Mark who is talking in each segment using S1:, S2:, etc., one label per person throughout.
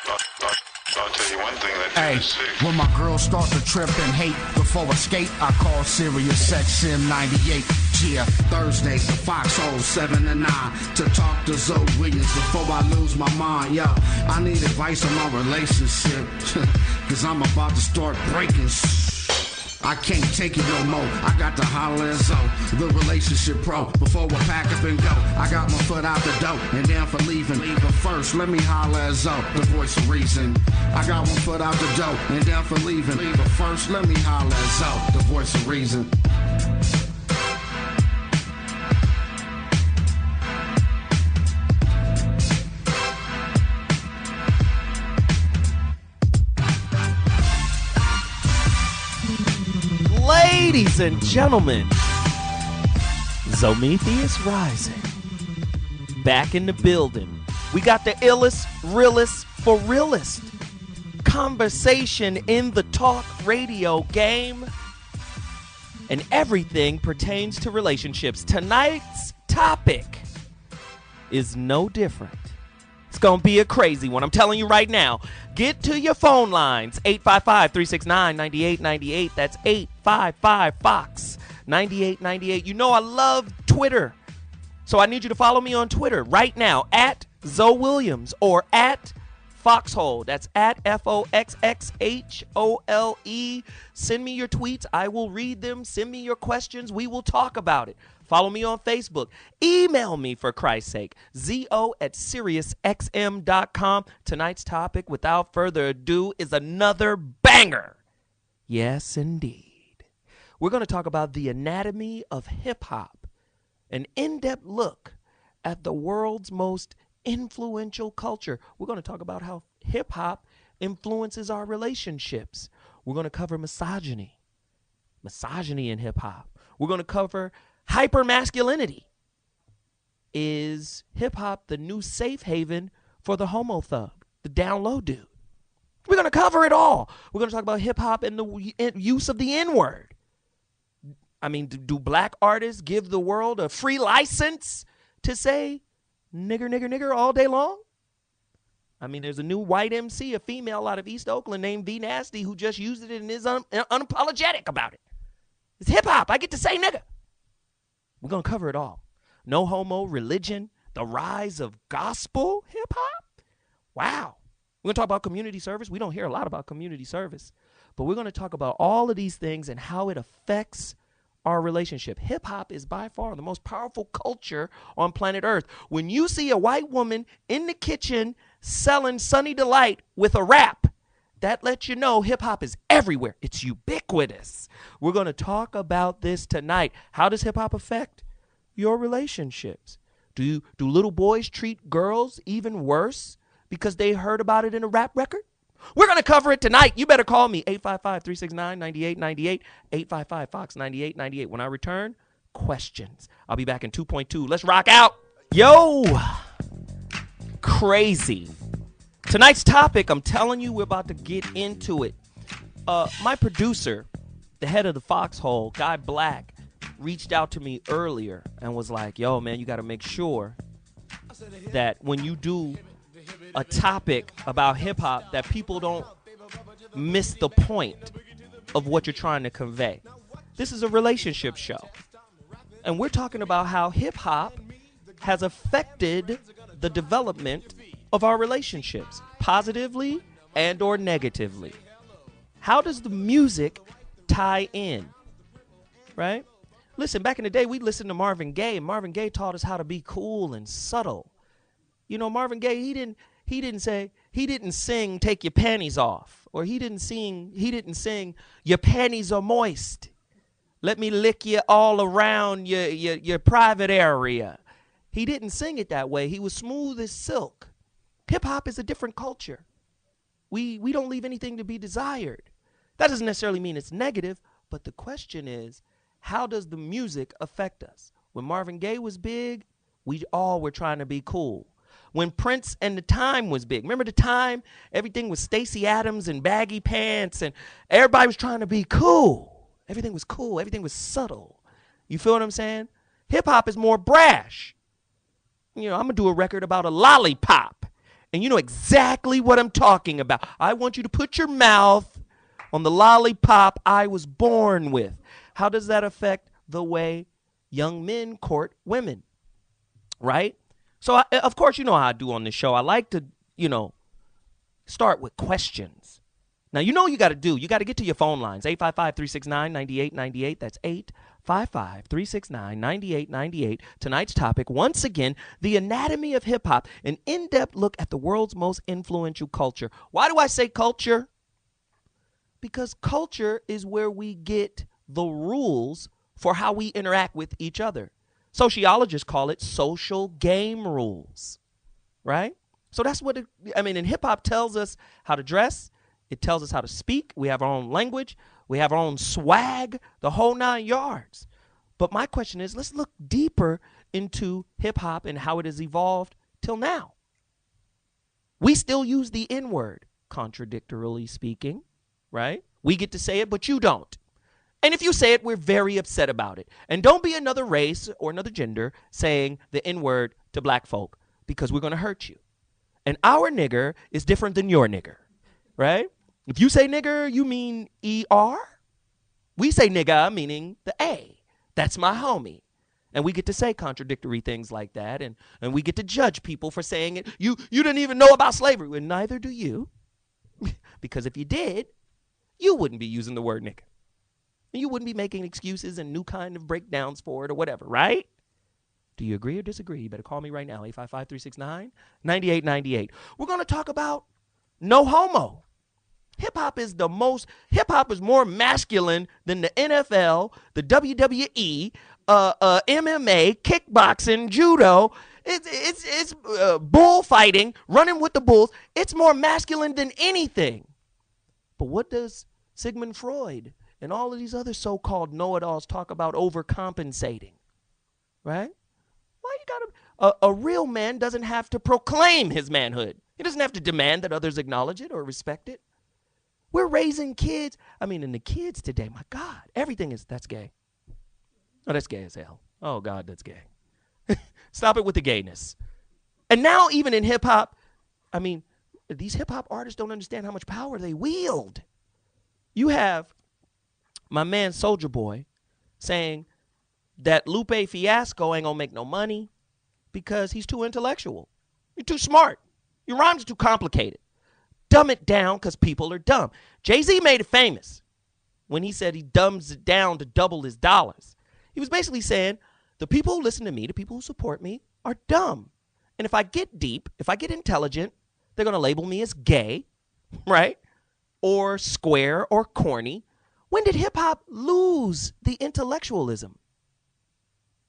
S1: I'll tell you one thing that
S2: Hey, when my girls start to trip and hate before I skate, I call Sirius XM 98. Yeah, Thursdays, the Foxxhole 7 to 9 to talk to ZoWilliams before I lose my mind. Yo, I need advice on my relationship, cause I'm about to start breaking. I can't take it no more. I got to holler at Zoe, the relationship pro. Before I pack up and go, I got my foot out the door and down for leaving. But first, let me holler at Zoe, the voice of reason. I got one foot out the door and down for leaving. But first, let me holler at Zoe, the voice of reason.
S3: Ladies and gentlemen, Zomethi is rising. Back in the building. We got the illest, realest, for realest conversation in the talk radio game. And everything pertains to relationships. Tonight's topic is no different. It's going to be a crazy one. I'm telling you right now. Get to your phone lines. 855-369-9898. That's 855-FOX-9898. You know I love Twitter. So I need you to follow me on Twitter right now. At ZoWilliams or at Foxxhole. That's at FOXXHOLE. Send me your tweets. I will read them. Send me your questions. We will talk about it. Follow me on Facebook. Email me, for Christ's sake. ZO@SiriusXM.com. Tonight's topic, without further ado, is another banger. Yes, indeed. We're going to talk about the anatomy of hip-hop. An in-depth look at the world's most influential culture. We're going to talk about how hip-hop influences our relationships. We're going to cover misogyny in hip-hop. We're going to cover hypermasculinity. Is hip-hop the new safe haven for the homo thug, the down low dude? We're going to cover it all. We're going to talk about hip-hop and the use of the N-word. I mean, do black artists give the world a free license to say nigger, nigger, nigger all day long? I mean, there's a new white MC, a female out of East Oakland named V Nasty, who just used it and is unapologetic about it. It's hip-hop. I get to say nigger. We're going to cover it all. No homo, religion, the rise of gospel hip-hop. Wow. We're going to talk about community service. We don't hear a lot about community service. But we're going to talk about all of these things and how it affects our relationship. Hip-hop is by far the most powerful culture on planet Earth. When you see a white woman in the kitchen selling Sunny Delight with a rap, that lets you know hip-hop is everywhere. It's ubiquitous. We're going to talk about this tonight. How does hip-hop affect your relationships? Do little boys treat girls even worse because they heard about it in a rap record? We're going to cover it tonight. You better call me, 855-369-9898, 855-FOX-9898. When I return, questions. I'll be back in 2.2. Let's rock out. Yo, crazy. Tonight's topic, I'm telling you, we're about to get into it. My producer, the head of the Foxxhole, Guy Black, reached out to me earlier and was like, yo, man, you got to make sure that when you do a topic about hip-hop, that people don't miss the point of what you're trying to convey. This is a relationship show. And we're talking about how hip-hop has affected the development of our relationships, positively and or negatively. How does the music tie in, right? Listen, back in the day, we listened to Marvin Gaye. Marvin Gaye taught us how to be cool and subtle. You know, Marvin Gaye, he didn't sing "Take Your Panties Off," or he didn't sing "Your panties are moist. Let me lick you all around your private area." He didn't sing it that way. He was smooth as silk. Hip hop is a different culture. We don't leave anything to be desired. That doesn't necessarily mean it's negative, but the question is, how does the music affect us? When Marvin Gaye was big, we all were trying to be cool. When Prince and The Time was big, remember The Time? Everything was Stacey Adams and baggy pants, and everybody was trying to be cool. Everything was cool. Everything was subtle. You feel what I'm saying? Hip-hop is more brash. You know, I'm going to do a record about a lollipop, And you know exactly what I'm talking about. I want you to put your mouth on the lollipop I was born with. How does that affect the way young men court women? Right? So, of course, you know how I do on this show. I like to, start with questions. Now, you know what you got to do. You got to get to your phone lines. 855-369-9898. That's 855-369-9898. Tonight's topic, once again, the anatomy of hip-hop, an in-depth look at the world's most influential culture. Why do I say culture? Because culture is where we get the rules for how we interact with each other. Sociologists call it social game rules, right? So that's what and hip-hop tells us how to dress. It tells us how to speak. We have our own language. We have our own swag, the whole 9 yards. But my question is, let's look deeper into hip-hop and how it has evolved till now. We still use the N-word, contradictorily speaking, right? We get to say it, but you don't. And if you say it, we're very upset about it. And don't be another race or another gender saying the N-word to black folk, because we're going to hurt you. And our nigger is different than your nigger, right? If you say nigger, you mean ER. We say nigga, meaning the A. That's my homie. And we get to say contradictory things like that. And we get to judge people for saying it. You didn't even know about slavery. And neither do you. Because if you did, you wouldn't be using the word nigga. And you wouldn't be making excuses and new kind of breakdowns for it or whatever, right? Do you agree or disagree? You better call me right now, 855-369-9898. We're going to talk about no homo. Hip-hop is more masculine than the NFL, the WWE, MMA, kickboxing, judo. It's bullfighting, running with the bulls. It's more masculine than anything. But what does Sigmund Freud and all of these other so-called know-it-alls talk about overcompensating, right? Why you gotta? A real man doesn't have to proclaim his manhood. He doesn't have to demand that others acknowledge it or respect it. We're raising kids. And the kids today, my God, that's gay. Oh, that's gay as hell. Oh, God, that's gay. Stop it with the gayness. And now even in hip-hop, these hip-hop artists don't understand how much power they wield. You have my man Soulja Boy saying that Lupe Fiasco ain't gonna make no money because he's too intellectual. You're too smart. Your rhymes are too complicated. Dumb it down because people are dumb. Jay-Z made it famous when he said he dumbs it down to double his dollars. He was basically saying the people who listen to me, the people who support me, are dumb. And if I get deep, if I get intelligent, they're going to label me as gay, right? Or square or corny. When did hip-hop lose the intellectualism?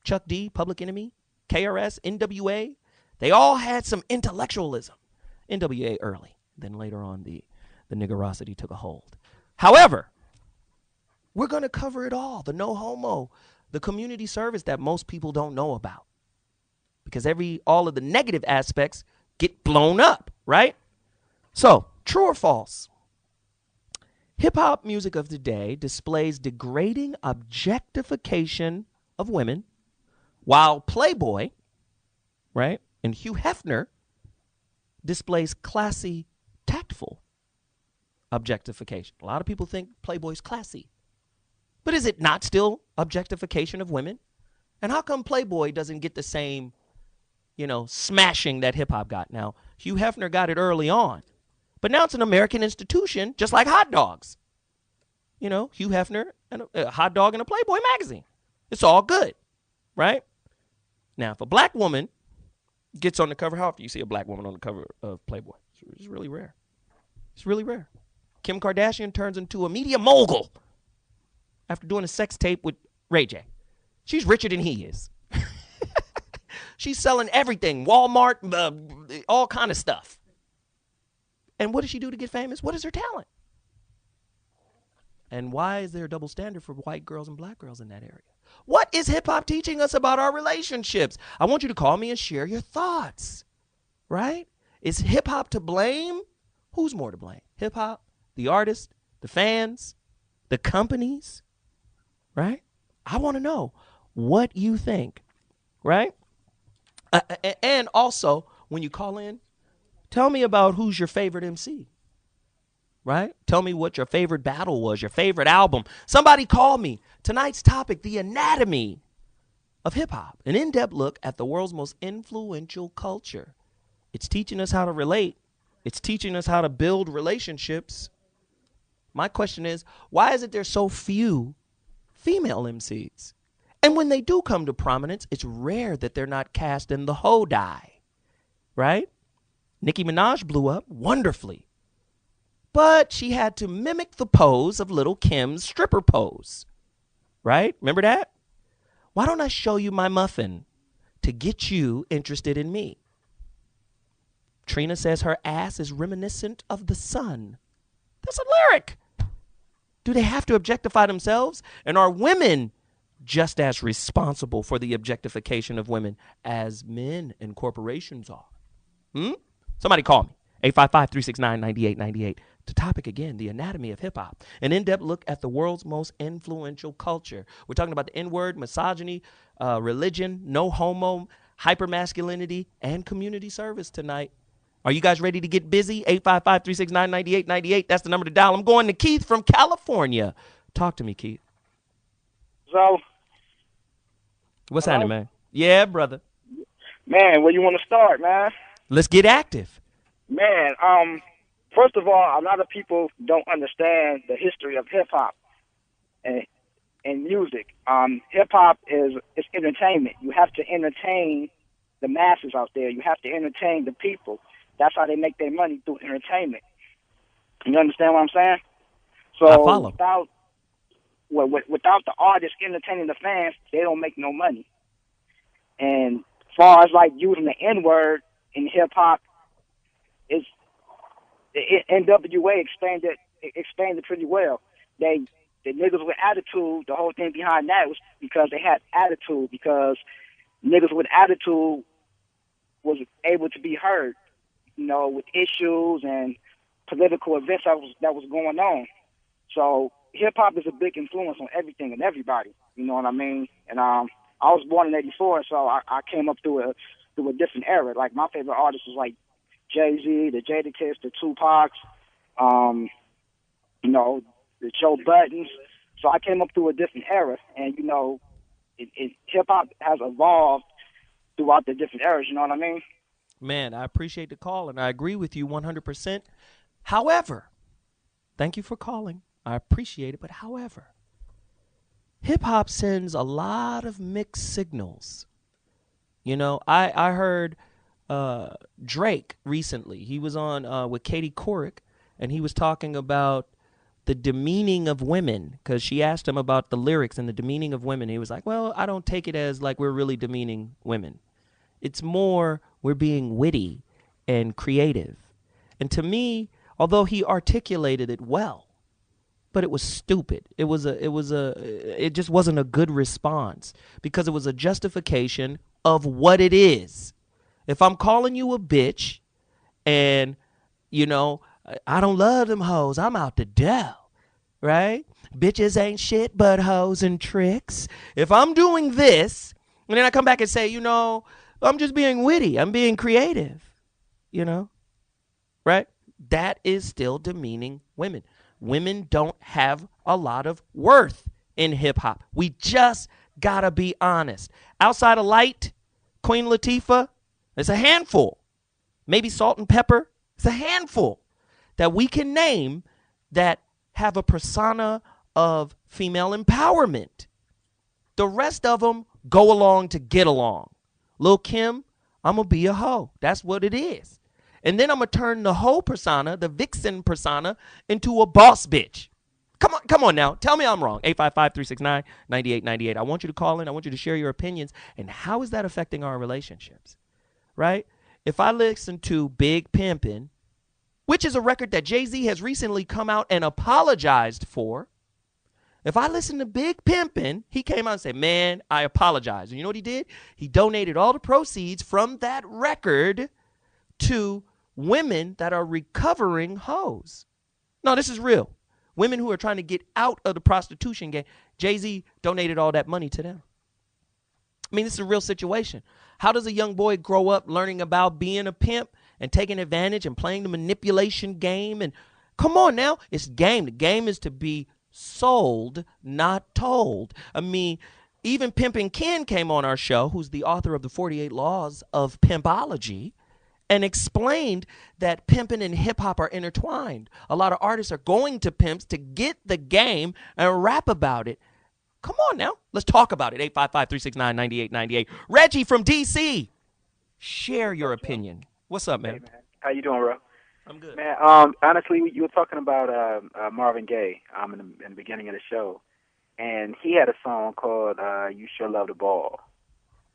S3: Chuck D, Public Enemy, KRS, NWA, they all had some intellectualism. NWA early. Then later on, the niggerosity took a hold. However, we're going to cover it all. The no homo, the community service that most people don't know about. Because all of the negative aspects get blown up, right? So, true or false? Hip-hop music of today displays degrading objectification of women, while Playboy, right, and Hugh Hefner displays classy, tactful objectification. A lot of people think Playboy's classy. But is it not still objectification of women? And how come Playboy doesn't get the same, smashing that hip-hop got? Now, Hugh Hefner got it early on. But now it's an American institution, just like hot dogs. Hugh Hefner and a hot dog in a Playboy magazine. It's all good, right? Now, if a black woman gets on the cover, how often you see a black woman on the cover of Playboy? It's really rare. It's really rare. Kim Kardashian turns into a media mogul after doing a sex tape with Ray J. She's richer than he is. She's selling everything, Walmart, all kind of stuff. And what does she do to get famous? What is her talent? And why is there a double standard for white girls and black girls in that area? What is hip-hop teaching us about our relationships? I want you to call me and share your thoughts, right? Is hip-hop to blame? Who's more to blame? Hip-hop, the artist, the fans, the companies, right? I want to know what you think, right? And also, when you call in, Tell me about who's your favorite MC, right? Tell me what your favorite battle was, your favorite album. Somebody call me. Tonight's topic, the anatomy of hip-hop, an in-depth look at the world's most influential culture. It's teaching us how to relate. It's teaching us how to build relationships. My question is, why is it there's so few female MCs? And when they do come to prominence, it's rare that they're not cast in the hoe dye, right? Nicki Minaj blew up wonderfully, but she had to mimic the pose of Lil' Kim's stripper pose, right? Remember that? Why don't I show you my muffin to get you interested in me? Trina says her ass is reminiscent of the sun. That's a lyric. Do they have to objectify themselves? And are women just as responsible for the objectification of women as men and corporations are? Somebody call me. 855-369-9898. The topic again, the anatomy of hip-hop. An in-depth look at the world's most influential culture. We're talking about the N-word, misogyny, religion, no homo, hypermasculinity, and community service tonight. Are you guys ready to get busy? 855-369-9898. That's the number to dial. I'm going to Keith from California. Talk to me, Keith.
S1: So,
S3: what's happening, man? Yeah, brother.
S1: Man, where you want to start, man?
S3: Let's get active.
S1: Man, first of all, a lot of people don't understand the history of hip-hop and music. Hip-hop is entertainment. You have to entertain the masses out there. You have to entertain the people. That's how they make their money, through entertainment. You understand what I'm saying? So
S3: I follow.
S1: Without the artists entertaining the fans, they don't make no money. And as far as like using the N-word in hip-hop, the NWA explained it pretty well. The niggas with attitude, the whole thing behind that was because they had attitude, because niggas with attitude was able to be heard, with issues and political events that was going on. So hip-hop is a big influence on everything and everybody, you know what I mean? And I was born in '84, so I came up through a different era. Like, my favorite artists was like Jay-Z, the Jadakiss, the Tupacs, the Joe Buttons. So I came up through a different era, and hip-hop has evolved throughout the different eras, you know what I mean?
S3: Man, I appreciate the call, and I agree with you 100%. However, thank you for calling. I appreciate it, but however, hip-hop sends a lot of mixed signals. I heard Drake recently. He was on with Katie Couric, and he was talking about the demeaning of women, because she asked him about the lyrics and the demeaning of women. He was like, well, I don't take it as like we're really demeaning women. It's more we're being witty and creative. And to me, although he articulated it well, but it was stupid. It just wasn't a good response, because it was a justification of what it is. If I'm calling you a bitch and, I don't love them hoes, I'm out to death, right? Bitches ain't shit but hoes and tricks. If I'm doing this, and then I come back and say, I'm just being witty, I'm being creative, right? That is still demeaning women. Women don't have a lot of worth in hip-hop. We just gotta be honest. Outside of Light, Queen Latifah, it's a handful. Maybe Salt and Pepper, it's a handful that we can name that have a persona of female empowerment. The rest of them go along to get along. Lil' Kim, I'm going to be a hoe. That's what it is. And then I'm going to turn the hoe persona, the vixen persona, into a boss bitch. Come on now. Tell me I'm wrong. 855-369-9898. I want you to call in. I want you to share your opinions. And how is that affecting our relationships? Right? If I listen to Big Pimpin', which is a record that Jay-Z has recently come out and apologized for. If I listen to Big Pimpin', he came out and said, man, I apologize. And you know what he did? He donated all the proceeds from that record to women that are recovering hoes. No, this is real. Women who are trying to get out of the prostitution game. Jay-Z donated all that money to them. I mean, this is a real situation. How does a young boy grow up learning about being a pimp and taking advantage and playing the manipulation game. And come on now, it's game. The game is to be sold, not told. I mean, even Pimpin' Ken came on our show, who's the author of the 48 Laws of Pimpology, and explained that pimping and hip-hop are intertwined. A lot of artists are going to pimps to get the game and rap about it. Come on now. Let's talk about it. 855-369-9898. Reggie from D.C., share your opinion. What's up, man?
S4: Hey, man. How you doing, bro?
S3: I'm good.
S4: Man, honestly, you were talking about Marvin Gaye in the beginning of the show. And he had a song called You Sure Love the Ball.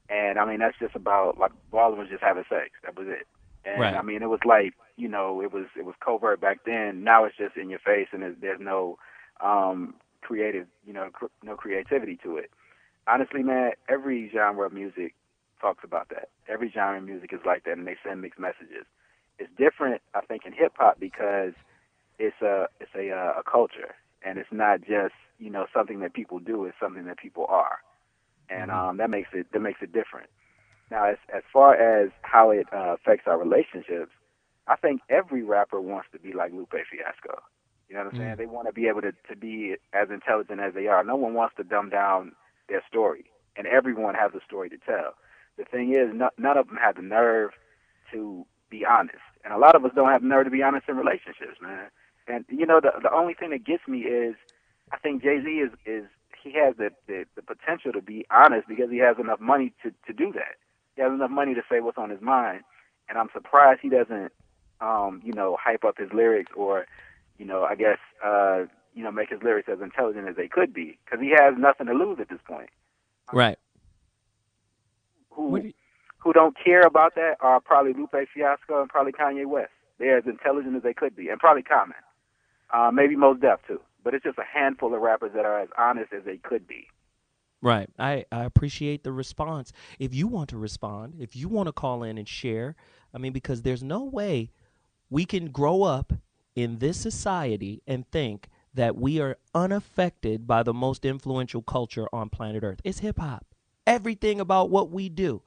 S4: And, I mean, that's just about, like, balling was just having sex. That was it. And,
S3: right.
S4: I mean, it was like, you know, it was covert back then. Now it's just in your face, and there's no creative, you know, no creativity to it. Honestly, man, every genre of music talks about that. Every genre of music is like that, and they send mixed messages. It's different, I think, in hip-hop because it's a culture, and it's not just, you know, something that people do, it's something that people are, and that makes it different. Now, as far as how it affects our relationships, I think every rapper wants to be like Lupe Fiasco. You know what I'm saying? They want to be able to be as intelligent as they are. No one wants to dumb down their story, and everyone has a story to tell. The thing is, none of them have the nerve to be honest, and a lot of us don't have the nerve to be honest in relationships, man. And you know, the only thing that gets me is, I think Jay-Z is he has the potential to be honest because he has enough money to do that. He has enough money to say what's on his mind, and I'm surprised he doesn't, you know, hype up his lyrics or, you know, I guess, you know, make his lyrics as intelligent as they could be because he has nothing to lose at this point.
S3: Right.
S4: Who don't care about that are probably Lupe Fiasco and probably Kanye West. They're as intelligent as they could be, and probably Common. Maybe Mos Def, too. But it's just a handful of rappers that are as honest as they could be.
S3: Right. I appreciate the response. If you want to respond, if you want to call in and share, I mean, because there's no way we can grow up in this society and think that we are unaffected by the most influential culture on planet Earth. It's hip-hop. Everything about what we do.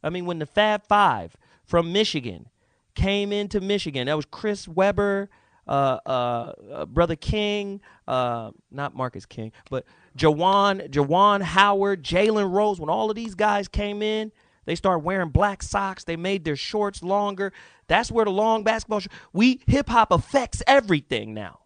S3: I mean, when the Fab Five from Michigan came into Michigan, that was Chris Webber, Brother King, not Marcus King, but Jawan Howard, Jalen Rose. When all of these guys came in, they started wearing black socks. They made their shorts longer. That's where the long basketball hip hop affects everything now.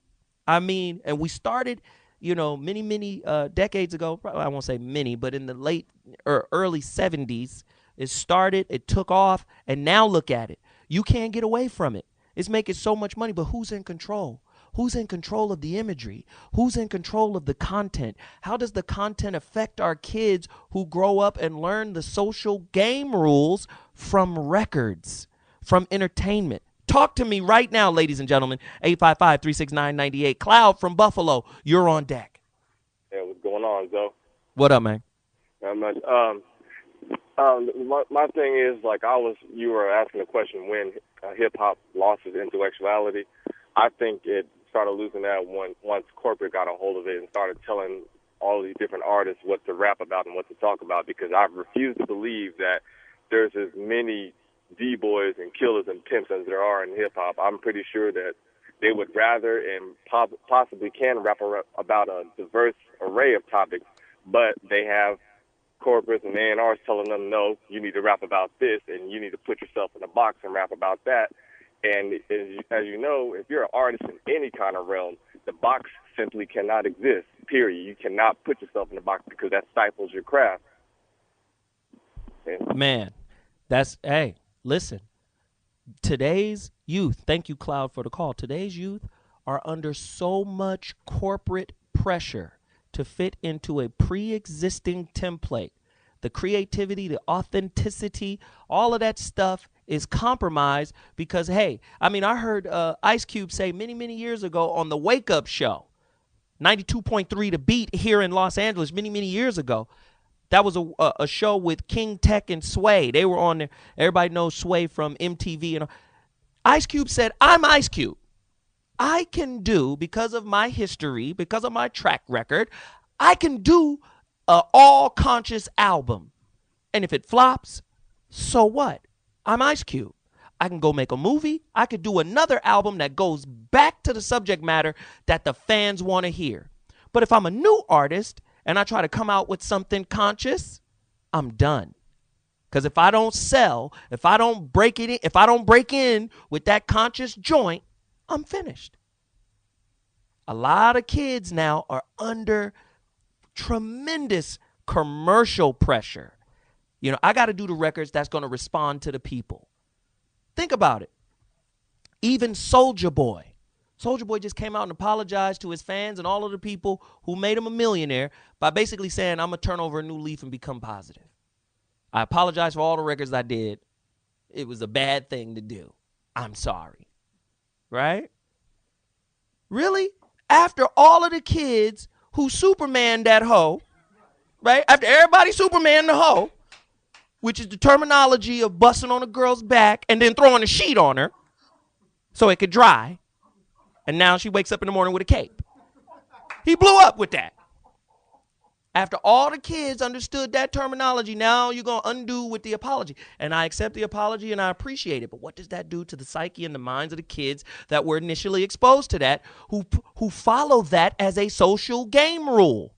S3: I mean, and we started, you know, many decades ago. I won't say many, but in the late or early 70s, it started, it took off, and now look at it. You can't get away from it. It's making so much money, but who's in control? Who's in control of the imagery? Who's in control of the content? How does the content affect our kids who grow up and learn the social game rules from records, from entertainment? Talk to me right now, ladies and gentlemen. 855-369-98. Cloud from Buffalo, you're on deck.
S5: Hey, what's going on, Zoe?
S3: What up, man?
S5: Not much. My thing is, like, you were asking the question when hip-hop lost its intellectuality. I think it started losing that once corporate got a hold of it and started telling all these different artists what to rap about and what to talk about, because I refuse to believe that there's as many D-boys and killers and pimps as there are in hip-hop. I'm pretty sure that they would rather and possibly can rap about a diverse array of topics, but they have corporates and A&Rs telling them, no, you need to rap about this, and you need to put yourself in a box and rap about that. And as you know, if you're an artist in any kind of realm, the box simply cannot exist, period. You cannot put yourself in a box because that stifles your craft.
S3: Man, hey, listen, today's youth, thank you, Cloud, for the call. Today's youth are under so much corporate pressure to fit into a pre-existing template. The creativity, the authenticity, all of that stuff is compromised because, hey, I mean, I heard Ice Cube say many years ago on the Wake Up Show, 92.3 The Beat here in Los Angeles many years ago. That was a show with King Tech and Sway. They were on there. Everybody knows Sway from MTV. And Ice Cube said, I'm Ice Cube. I can do, because of my history, because of my track record, I can do an all-conscious album. And if it flops, so what? I'm Ice Cube. I can go make a movie. I could do another album that goes back to the subject matter that the fans want to hear. But if I'm a new artist and I try to come out with something conscious, I'm done. Because if I don't sell, if I don't break in with that conscious joint, I'm finished. A lot of kids now are under tremendous commercial pressure. I got to do the records that's going to respond to the people. Think about it. Even Soulja Boy just came out and apologized to his fans and all of the people who made him a millionaire by basically saying, I'm going to turn over a new leaf and become positive. I apologize for all the records I did. It was a bad thing to do. I'm sorry. Right? Really? After all of the kids who Superman that hoe, right? After everybody Superman the hoe, which is the terminology of busting on a girl's back and then throwing a sheet on her so it could dry. And now she wakes up in the morning with a cape. He blew up with that. After all the kids understood that terminology, now you're going to undo with the apology. And I accept the apology and I appreciate it. But what does that do to the psyche and the minds of the kids that were initially exposed to that, who follow that as a social game rule?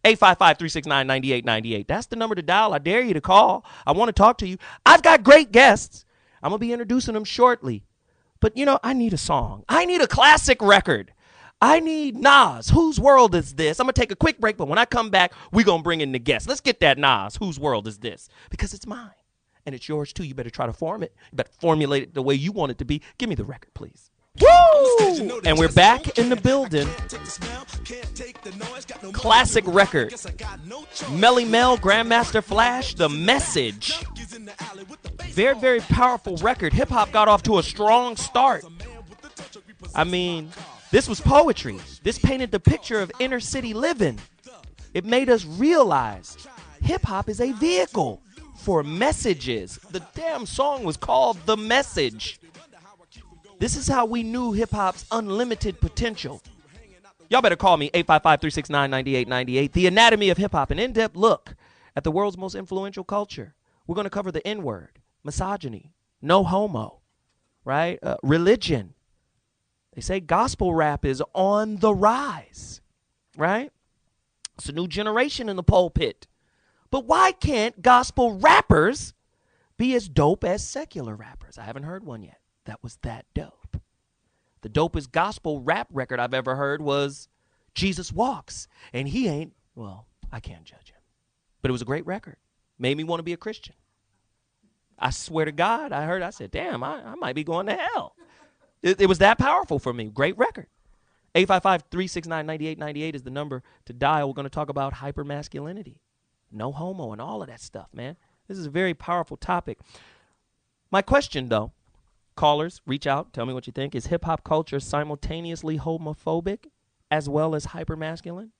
S3: 855-369-9898. That's the number to dial. I dare you to call. I want to talk to you. I've got great guests. I'm going to be introducing them shortly. But, I need a song. I need a classic record. I need Nas. Whose world is this? I'm going to take a quick break, but when I come back, we're going to bring in the guests. Let's get that Nas. Whose world is this? Because it's mine. And it's yours, too. You better try to form it. You better formulate it the way you want it to be. Give me the record, please. Woo! And we're back in the building. Classic record. Melly Mel, Grandmaster Flash, The Message. Very, very powerful record. Hip-hop got off to a strong start. I mean, this was poetry. This painted the picture of inner city living. It made us realize hip-hop is a vehicle for messages. The damn song was called The Message. This is how we knew hip-hop's unlimited potential. Y'all better call me, 855-369-9898. The Anatomy of Hip-Hop, an in-depth look at the world's most influential culture. We're going to cover the N-word, misogyny, no homo, right? Religion. They say gospel rap is on the rise, right? It's a new generation in the pulpit. But why can't gospel rappers be as dope as secular rappers? I haven't heard one yet that was that dope. The dopest gospel rap record I've ever heard was Jesus Walks. And he ain't, well, I can't judge him. But it was a great record. Made me want to be a Christian. I swear to God, I said, damn, I might be going to hell. It was that powerful for me. Great record. 855-369-9898 is the number to dial. We're going to talk about hypermasculinity, no homo, and all of that stuff, man. This is a very powerful topic. My question, though, callers, reach out, tell me what you think. Is hip-hop culture simultaneously homophobic as well as hypermasculine?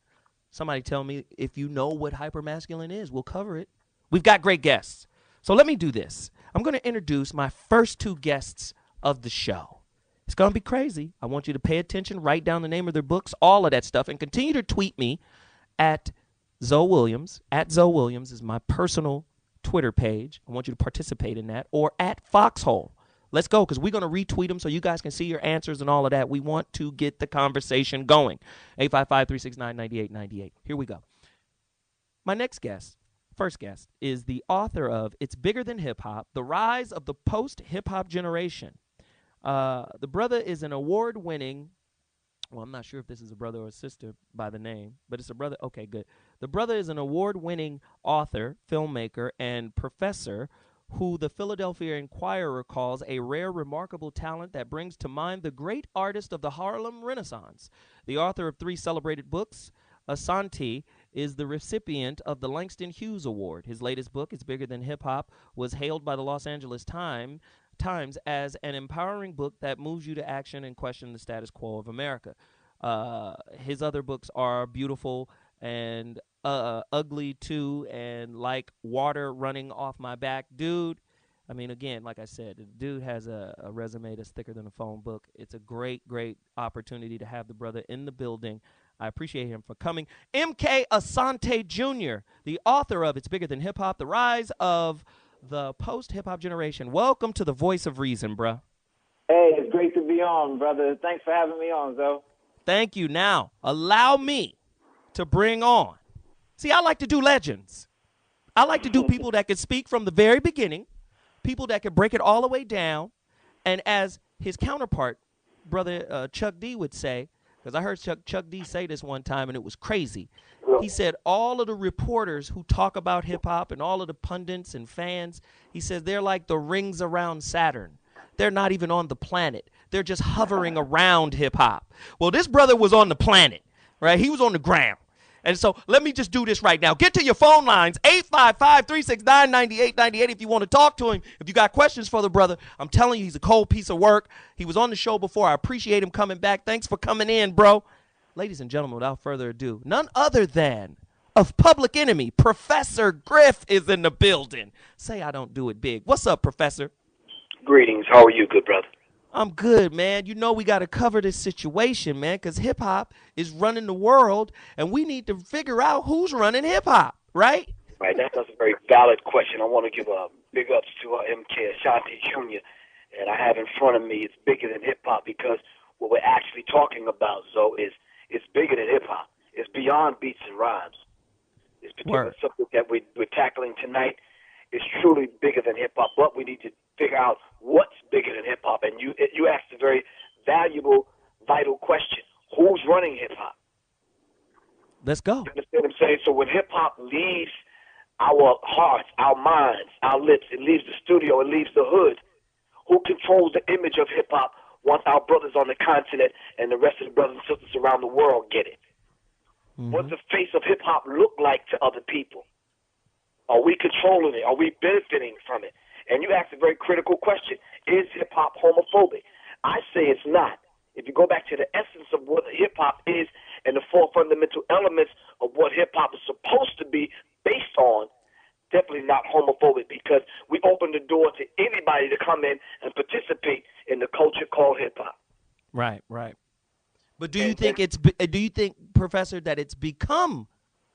S3: Somebody tell me if you know what hypermasculine is. We'll cover it. We've got great guests. So let me do this. I'm going to introduce my first two guests of the show. It's going to be crazy. I want you to pay attention, write down the name of their books, all of that stuff, and continue to tweet me at ZoWilliams. At ZoWilliams is my personal Twitter page. I want you to participate in that. Or at Foxxhole. Let's go, because we're going to retweet them so you guys can see your answers and all of that. We want to get the conversation going. 855-369-9898. Here we go. My next guest, first guest, is the author of It's Bigger Than Hip Hop, The Rise of the Post-Hip-Hop Generation. The brother is an award-winning, well, I'm not sure if this is a brother or a sister by the name, but it's a brother. Okay, good. The brother is an award-winning author, filmmaker, and professor who the Philadelphia Inquirer calls a rare, remarkable talent that brings to mind the great artist of the Harlem Renaissance. The author of 3 celebrated books, Asante is the recipient of the Langston Hughes Award. His latest book, It's Bigger Than Hip Hop, was hailed by the Los Angeles Times as an empowering book that moves you to action and question the status quo of America. His other books are beautiful and ugly too, and like water running off my back. Dude, I mean, again, like I said, the dude has a resume that's thicker than a phone book. It's a great, great opportunity to have the brother in the building. I appreciate him for coming. M.K. Asante Jr., the author of It's Bigger Than Hip Hop, The Rise of the post-hip-hop generation. Welcome to the Voice of Reason, bruh.
S6: Hey, it's great to be on, brother. Thanks for having me on, Zo.
S3: Thank you. Now, allow me to bring on. See, I like to do legends. I like to do people that can speak from the very beginning, people that can break it all the way down, and as his counterpart, brother Chuck D would say, because I heard Chuck D say this one time, and it was crazy. He said all of the reporters who talk about hip-hop and all of the pundits and fans, he says they're like the rings around Saturn. They're not even on the planet. They're just hovering around hip-hop. Well, this brother was on the planet, right? He was on the ground. And so let me just do this right now. Get to your phone lines, 855-369-9898 if you want to talk to him. If you got questions for the brother, I'm telling you, he's a cold piece of work. He was on the show before. I appreciate him coming back. Thanks for coming in, bro. Ladies and gentlemen, without further ado, none other than of Public Enemy, Professor Griff is in the building. Say I don't do it big. What's up, Professor?
S7: Greetings. How are you, good brother?
S3: I'm good, man. You know we got to cover this situation, man, because hip-hop is running the world, and we need to figure out who's running hip-hop, right?
S7: Right, that's a very valid question. I want to give a big ups to MK Ashanti Jr., and I have in front of me, it's bigger than hip-hop, because what we're actually talking about, Zo, is it's bigger than hip-hop. It's beyond beats and rhymes. This particular subject that we're tackling tonight is truly bigger than hip-hop, but we need to figure out what's bigger than hip-hop. And you asked a very valuable, vital question. Who's running hip-hop?
S3: Let's go.
S7: You understand what I'm saying? So when hip-hop leaves our hearts, our minds, our lips, it leaves the studio, it leaves the hood, who controls the image of hip-hop once our brothers on the continent and the rest of the brothers and sisters around the world get it? Mm-hmm. What does the face of hip-hop look like to other people? Are we controlling it? Are we benefiting from it? And you asked a very critical question. Is hip-hop homophobic? I say it's not. If you go back to the essence of what hip-hop is and the four fundamental elements of what hip-hop is supposed to be based on, definitely not homophobic, because we open the door to anybody to come in and participate in the culture called hip-hop.
S3: Right, right. But do you think, Professor, that it's become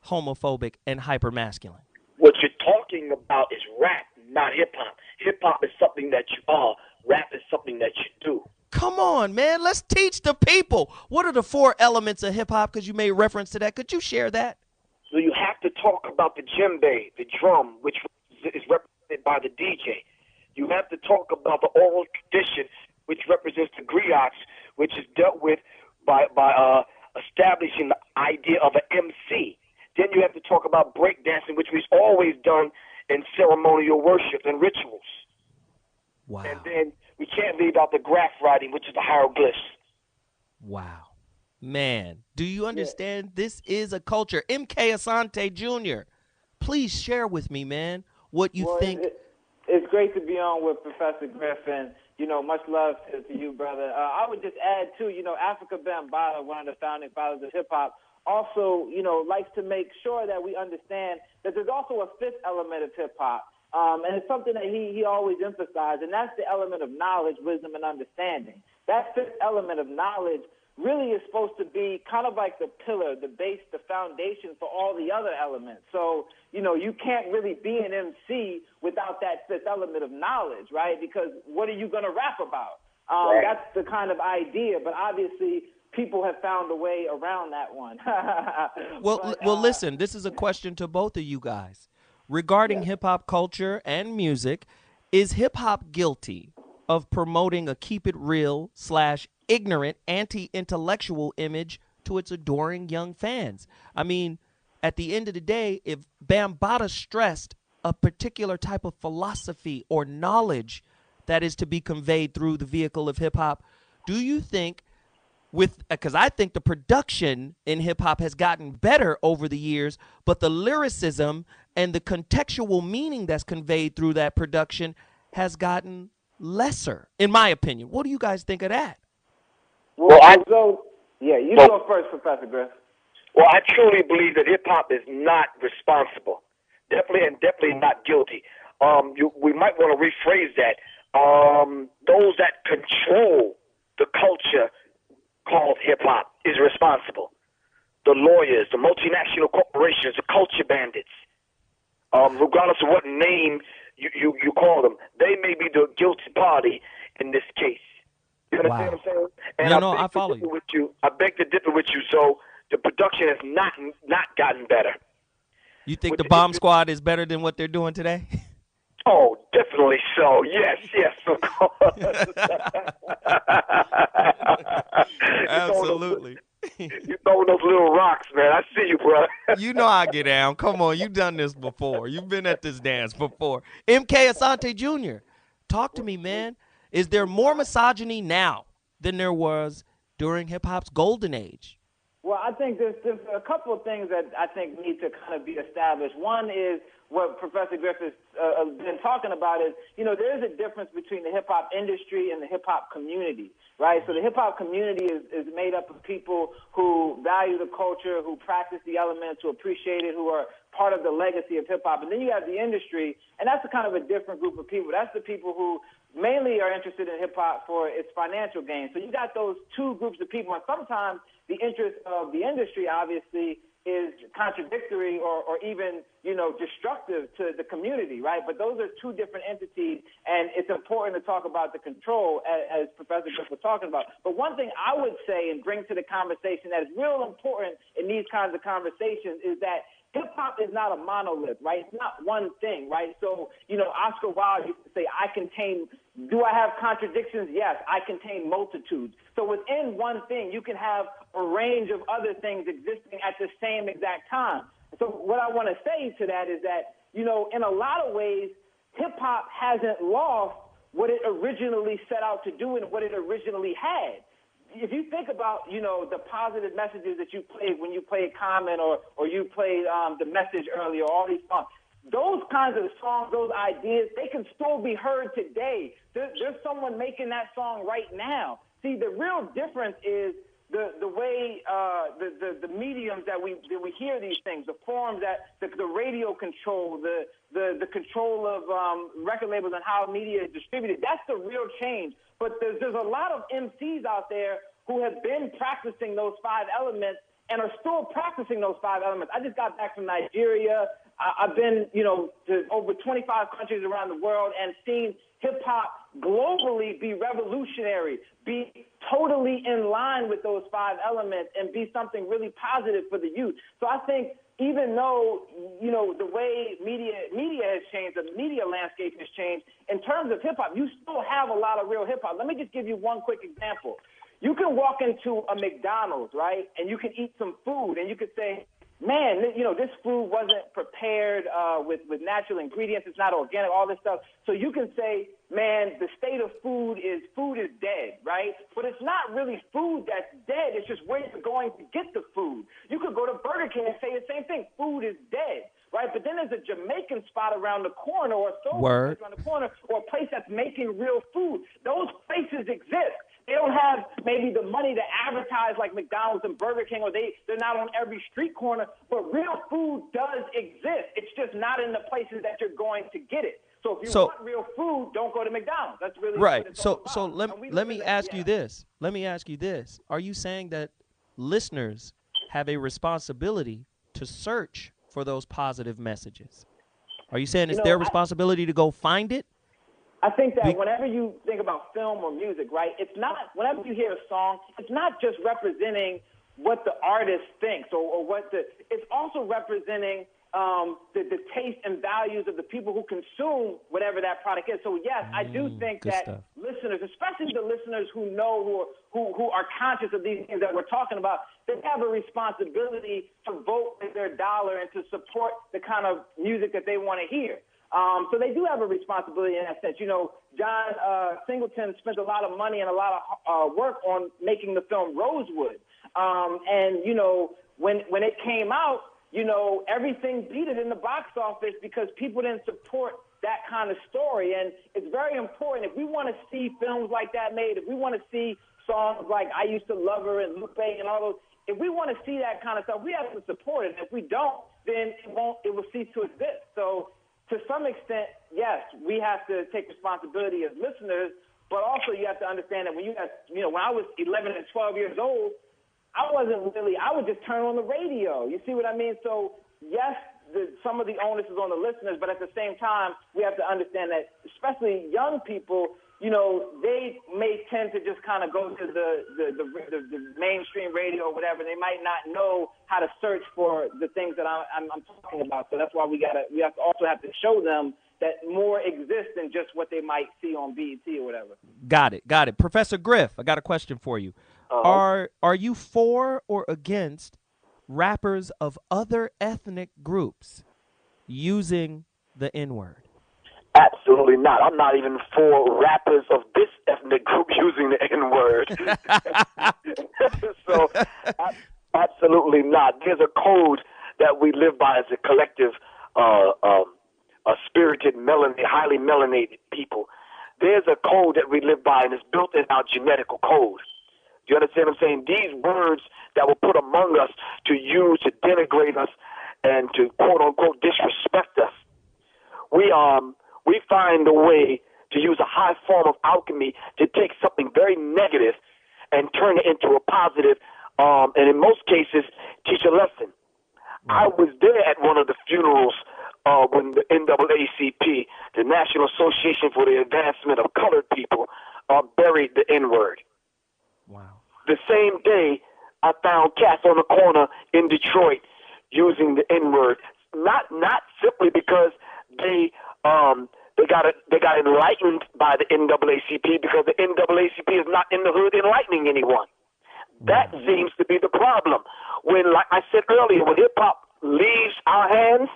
S3: homophobic and hypermasculine?
S7: What you're talking about is rap, not hip-hop. Hip-hop is something that you are. Rap is something that you do.
S3: Come on, man. Let's teach the people. What are the four elements of hip-hop? Because you made reference to that. Could you share that?
S7: So you have to talk about the djembe, the drum, which is represented by the DJ. You have to talk about the oral tradition, which represents the griots, which is dealt with by establishing the idea of an MC. Then you have to talk about breakdancing, which we've always done in ceremonial worship and rituals.
S3: Wow.
S7: And then we can't leave out the graph writing, which is the hieroglyphs.
S3: Wow. Man, do you understand? This is a culture. MK Asante Jr., please share with me, man, what you think.
S6: It's great to be on with Professor Griff, and, much love to you, brother. I would just add, too, Africa Bambaataa, one of the founding fathers of hip-hop, also, likes to make sure that we understand that there's also a fifth element of hip-hop. And it's something that he always emphasized, and that's the element of knowledge, wisdom, and understanding. That fifth element of knowledge really is supposed to be kind of like the pillar, the base, the foundation for all the other elements. So, you can't really be an MC without that fifth element of knowledge, right? Because what are you going to rap about? Right. That's the kind of idea, but obviously people have found a way around that one.
S3: Well, listen, this is a question to both of you guys. Regarding hip-hop culture and music, is hip-hop guilty of promoting a keep-it-real/ignorant, anti-intellectual image to its adoring young fans? I mean, at the end of the day, if Bambaataa stressed a particular type of philosophy or knowledge that is to be conveyed through the vehicle of hip-hop, do you think because I think the production in hip-hop has gotten better over the years, but the lyricism and the contextual meaning that's conveyed through that production has gotten lesser, in my opinion. What do you guys think of that?
S6: Well, you go first, Professor Griff.
S7: Well, I truly believe that hip-hop is not responsible. Definitely not guilty. We might want to rephrase that. Those that control the culture called hip-hop is responsible. The lawyers, the multinational corporations, the culture bandits. regardless of what name you call them. They may be the guilty party in this case. You understand what I'm saying? And
S3: I follow you.
S7: I beg to differ with you. So the production has not gotten better.
S3: You think the Bomb Squad is better than what they're doing today?
S7: Oh, definitely so. Yes, of course.
S3: Absolutely.
S7: You throwing those little rocks, man. I see you, bro.
S3: You know I get down. Come on, you've done this before. You've been at this dance before. MK Asante Jr., talk to me, man. Is there more misogyny now than there was during hip-hop's golden age?
S6: Well, I think there's a couple of things that I think need to kind of be established. One is what Professor Griff has been talking about is, there is a difference between the hip-hop industry and the hip-hop community, right? So the hip-hop community is made up of people who value the culture, who practice the elements, who appreciate it, who are part of the legacy of hip-hop. And then you have the industry, and that's a kind of a different group of people. That's the people who mainly are interested in hip-hop for its financial gain. So you got those two groups of people, and sometimes the interest of the industry, obviously, is contradictory or even, destructive to the community, right? But those are two different entities, and it's important to talk about the control, as Professor Griff was talking about. But one thing I would say and bring to the conversation that is real important in these kinds of conversations is that hip-hop is not a monolith, right? It's not one thing, right? So, Oscar Wilde used to say, do I have contradictions? Yes, I contain multitudes. So within one thing, you can have a range of other things existing at the same exact time. So what I want to say to that is that, in a lot of ways, hip-hop hasn't lost what it originally set out to do and what it originally had. If you think about, the positive messages that you played when you played Common or you played The Message earlier, all these songs, those kinds of songs, those ideas, they can still be heard today. There's someone making that song right now. See, the real difference is the way the mediums that we hear these things, the forms that the radio control, the control of record labels and how media is distributed. That's the real change. But there's a lot of MCs out there who have been practicing those five elements and are still practicing those five elements. I just got back from Nigeria. I've been, to over 25 countries around the world and seen hip-hop globally be revolutionary, be totally in line with those five elements, and be something really positive for the youth. So I think even though, the way media has changed, the media landscape has changed, in terms of hip-hop, you still have a lot of real hip-hop. Let me just give you one quick example. You can walk into a McDonald's, right, and you can eat some food, and you could say, man, this food wasn't prepared with natural ingredients. It's not organic, all this stuff. So you can say, man, the state of food is dead, right? But it's not really food that's dead. It's just where you're going to get the food. You could go to Burger King and say the same thing. Food is dead, right? But then there's a Jamaican spot around the corner or a soul place around the corner or a place that's making real food. Those places exist. They don't have maybe the money to advertise like McDonald's and Burger King, or they're not on every street corner, but real food does exist. It's just not in the places that you're going to get it. So if you want real food, don't go to McDonald's. That's really
S3: right.
S6: What it's
S3: so
S6: all about.
S3: let me ask you this. Let me ask you this. Are you saying that listeners have a responsibility to search for those positive messages? Are you saying it's their responsibility to go find it?
S6: I think that whenever you think about film or music, right, it's not, whenever you hear a song, it's not just representing what the artist thinks or it's also representing the taste and values of the people who consume whatever that product is. So, yes, I do think that listeners, especially the listeners who know, who are conscious of these things that we're talking about, they have a responsibility to vote with their dollar and to support the kind of music that they want to hear. So they do have a responsibility in that sense. John Singleton spent a lot of money and a lot of work on making the film Rosewood. And when it came out, everything beat it in the box office because people didn't support that kind of story. And it's very important. If we want to see films like that made, if we want to see songs like I Used to Love Her and Lupe and all those, if we want to see that kind of stuff, we have to support it. And if we don't, then it will cease to exist. So to some extent, yes, we have to take responsibility as listeners, but also you have to understand that when I was 11 and 12 years old, I would just turn on the radio. You see what I mean? So, yes, some of the onus is on the listeners, but at the same time, we have to understand that especially young people, you know, they may tend to just kind of go to the mainstream radio or whatever. They might not know how to search for the things that I'm talking about. So that's why we have to show them that more exists than just what they might see on BET or whatever.
S3: Got it. Professor Griff, I got a question for you. Are you for or against rappers of other ethnic groups using the N-word?
S7: Absolutely not. I'm not even for rappers of this ethnic group using the N-word. So, absolutely not. There's a code that we live by as a collective, a spirited, highly melanated people. There's a code that we live by, and it's built in our genetical code. Do you understand what I'm saying? These words that were put among us to use to denigrate us and to quote-unquote disrespect us, we find a way to use a high form of alchemy to take something very negative and turn it into a positive, and in most cases, teach a lesson. I was there at one of the funerals when the NAACP, the National Association for the Advancement of Colored People, buried the N-word.
S3: Wow.
S7: The same day, I found cats on the corner in Detroit using the N-word, not simply because they got enlightened by the NAACP, because the NAACP is not in the hood enlightening anyone. That seems to be the problem. When, like I said earlier, when hip-hop leaves our hands,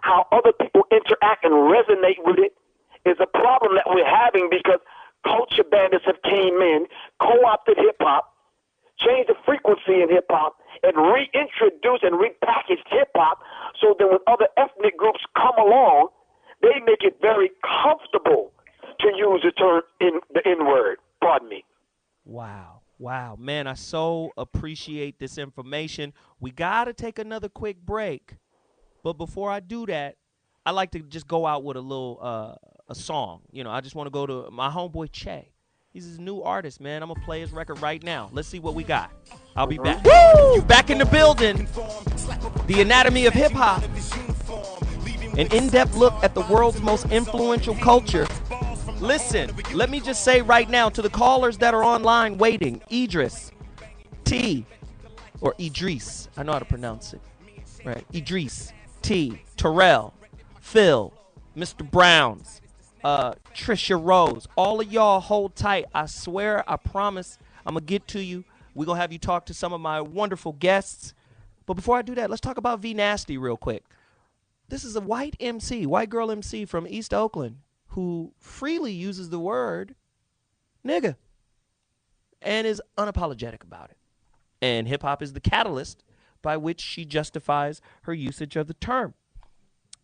S7: how other people interact and resonate with it is a problem that we're having, because culture bandits have came in, co-opted hip-hop, changed the frequency in hip-hop, and reintroduced and repackaged hip-hop so that when other ethnic groups come along, they make it very comfortable to use the term the N-word. Pardon me.
S3: Wow. Man, I so appreciate this information. We got to take another quick break. But before I do that, I like to just go out with a little a song. You know, I just want to go to my homeboy Che. He's his new artist, man. I'm going to play his record right now. Let's see what we got. I'll be back. Woo! Back in the building. The Anatomy of Hip Hop. An in-depth look at the world's most influential culture. Listen, let me just say right now to the callers that are online waiting, Idris, T, or Idris, I know how to pronounce it, right? Idris, T, Terrell, Phil, Mr. Browns, Trisha Rose, all of y'all hold tight. I swear, I promise, I'm going to get to you. We're going to have you talk to some of my wonderful guests. But before I do that, let's talk about V Nasty real quick. This is a white girl MC from East Oakland who freely uses the word nigga and is unapologetic about it. And hip-hop is the catalyst by which she justifies her usage of the term.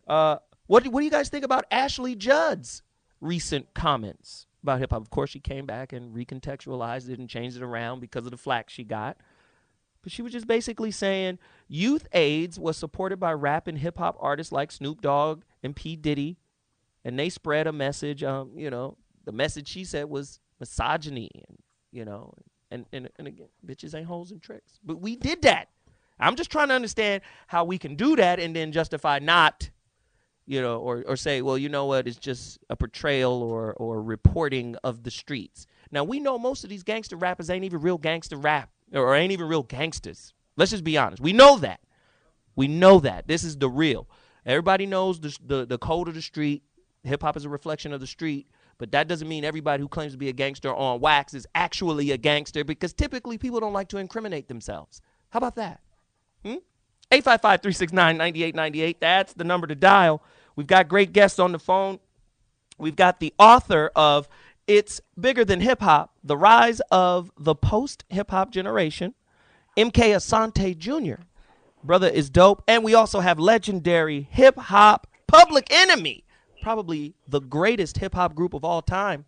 S3: What do you guys think about Ashley Judd's recent comments about hip-hop? Of course, she came back and recontextualized it and changed it around because of the flack she got. But she was just basically saying youth AIDS was supported by rap and hip-hop artists like Snoop Dogg and P. Diddy, and they spread a message, the message she said was misogyny, and again, bitches ain't hoes and tricks. But we did that. I'm just trying to understand how we can do that and then justify not, or say, well, you know what, it's just a portrayal or reporting of the streets. Now, we know most of these gangster rappers ain't even real gangster rap or ain't even real gangsters. Let's just be honest. We know that. This is the real. Everybody knows the code of the street. Hip-hop is a reflection of the street, but that doesn't mean everybody who claims to be a gangster on wax is actually a gangster, because typically people don't like to incriminate themselves. How about that? 855-369-9898. That's the number to dial. We've got great guests on the phone. We've got the author of It's Bigger Than Hip-Hop, The Rise of the Post-Hip-Hop Generation, MK Asante Jr. Brother is dope. And we also have legendary hip-hop Public Enemy, probably the greatest hip-hop group of all time.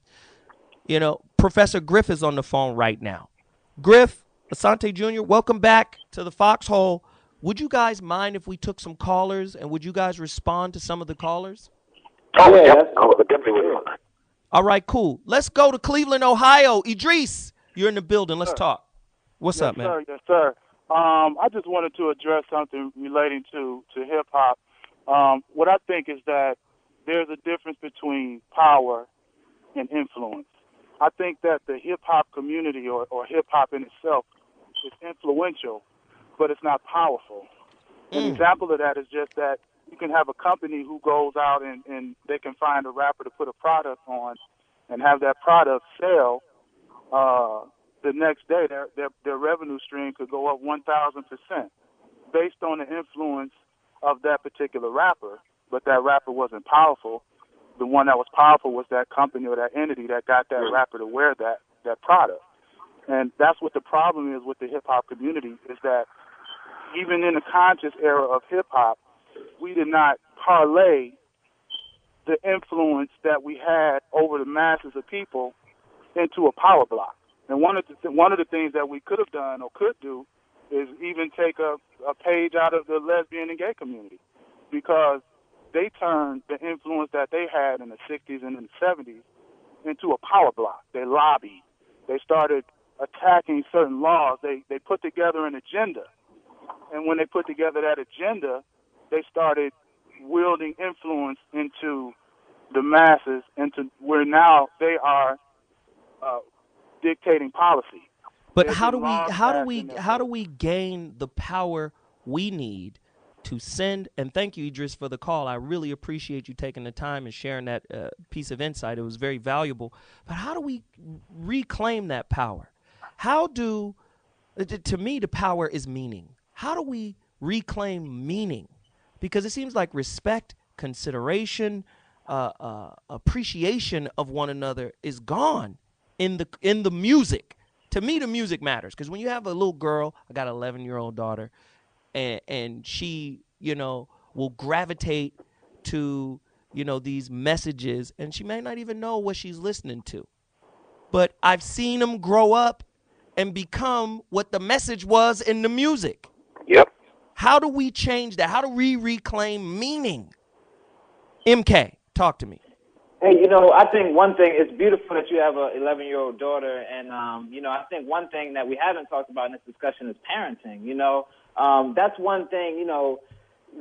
S3: Professor Griff is on the phone right now. Griff, Asante Jr., welcome back to the Foxhole. Would you guys mind if we took some callers, and would you guys respond to some of the callers?
S7: Oh, yeah. I would definitely would.
S3: All right, cool. Let's go to Cleveland, Ohio. Idris, you're in the building. Let's talk. What's up, man?
S8: Yes, sir. I just wanted to address something relating to hip hop. What I think is that there's a difference between power and influence. I think that the hip hop community or hip hop in itself is influential, but it's not powerful. An example of that is just that you can have a company who goes out and they can find a rapper to put a product on and have that product sell. The next day, their revenue stream could go up 1,000% based on the influence of that particular rapper. But that rapper wasn't powerful. The one that was powerful was that company or that entity that got that rapper to wear that product. And that's what the problem is with the hip-hop community, is that even in the conscious era of hip-hop, we did not parlay the influence that we had over the masses of people into a power block. And one of the things that we could have done or could do is even take a page out of the lesbian and gay community, because they turned the influence that they had in the 60s and in the 70s into a power block. They lobbied. They started attacking certain laws. They put together an agenda. And when they put together that agenda, they started wielding influence into the masses, into where now they are dictating policy.
S3: But how do we gain the power we need to send? And thank you, Idris, for the call. I really appreciate you taking the time and sharing that piece of insight. It was very valuable. But how do we reclaim that power? To me, the power is meaning. How do we reclaim meaning? Because it seems like respect, consideration, appreciation of one another is gone in the music. To me, the music matters, because when you have a little girl, I got an 11-year-old daughter, and she, will gravitate to, these messages, and she may not even know what she's listening to. But I've seen them grow up and become what the message was in the music.
S7: Yep.
S3: How do we change that? How do we reclaim meaning? MK, talk to me.
S6: Hey, I think one thing, it's beautiful that you have an 11-year-old daughter, and, I think one thing that we haven't talked about in this discussion is parenting. That's one thing,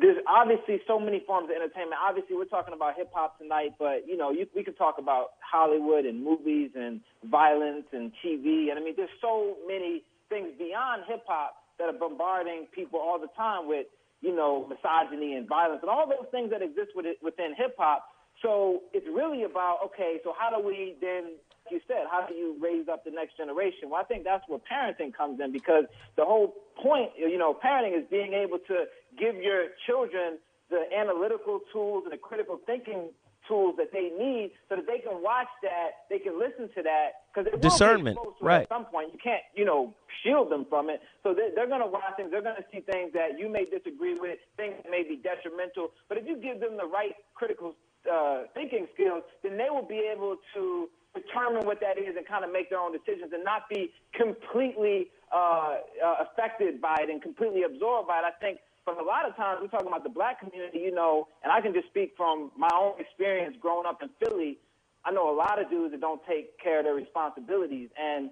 S6: there's obviously so many forms of entertainment. Obviously, we're talking about hip-hop tonight, but, we could talk about Hollywood and movies and violence and TV. And, there's so many things beyond hip-hop that are bombarding people all the time with, misogyny and violence and all those things that exist within hip-hop. So it's really about, okay, so how do we then, like you said, how do you raise up the next generation? Well, I think that's where parenting comes in, because the whole point, parenting is being able to give your children the analytical tools and the critical thinking tools that they need so that they can watch that, they can listen to that, because it
S3: discernment,
S6: will be exposed to
S3: right?
S6: At some point, you can't, shield them from it. So they're going to watch things, they're going to see things that you may disagree with, things that may be detrimental. But if you give them the right critical thinking skills, then they will be able to determine what that is and kind of make their own decisions and not be completely affected by it and completely absorbed by it. I think from a lot of times we're talking about the black community, and I can just speak from my own experience growing up in Philly. I know a lot of dudes that don't take care of their responsibilities and,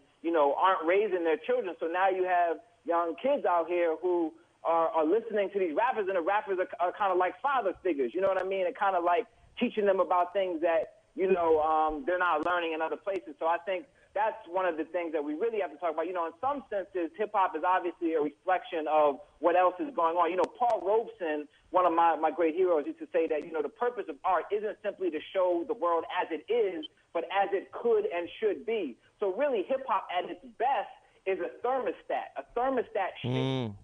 S6: aren't raising their children. So now you have young kids out here who are listening to these rappers, and the rappers are kind of like father figures, you know what I mean? And kind of like teaching them about things that, they're not learning in other places. So I think that's one of the things that we really have to talk about. In some senses, hip-hop is obviously a reflection of what else is going on. Paul Robeson, one of my great heroes, used to say that, the purpose of art isn't simply to show the world as it is, but as it could and should be. So really, hip-hop at its best is a thermostat. A thermostat shapes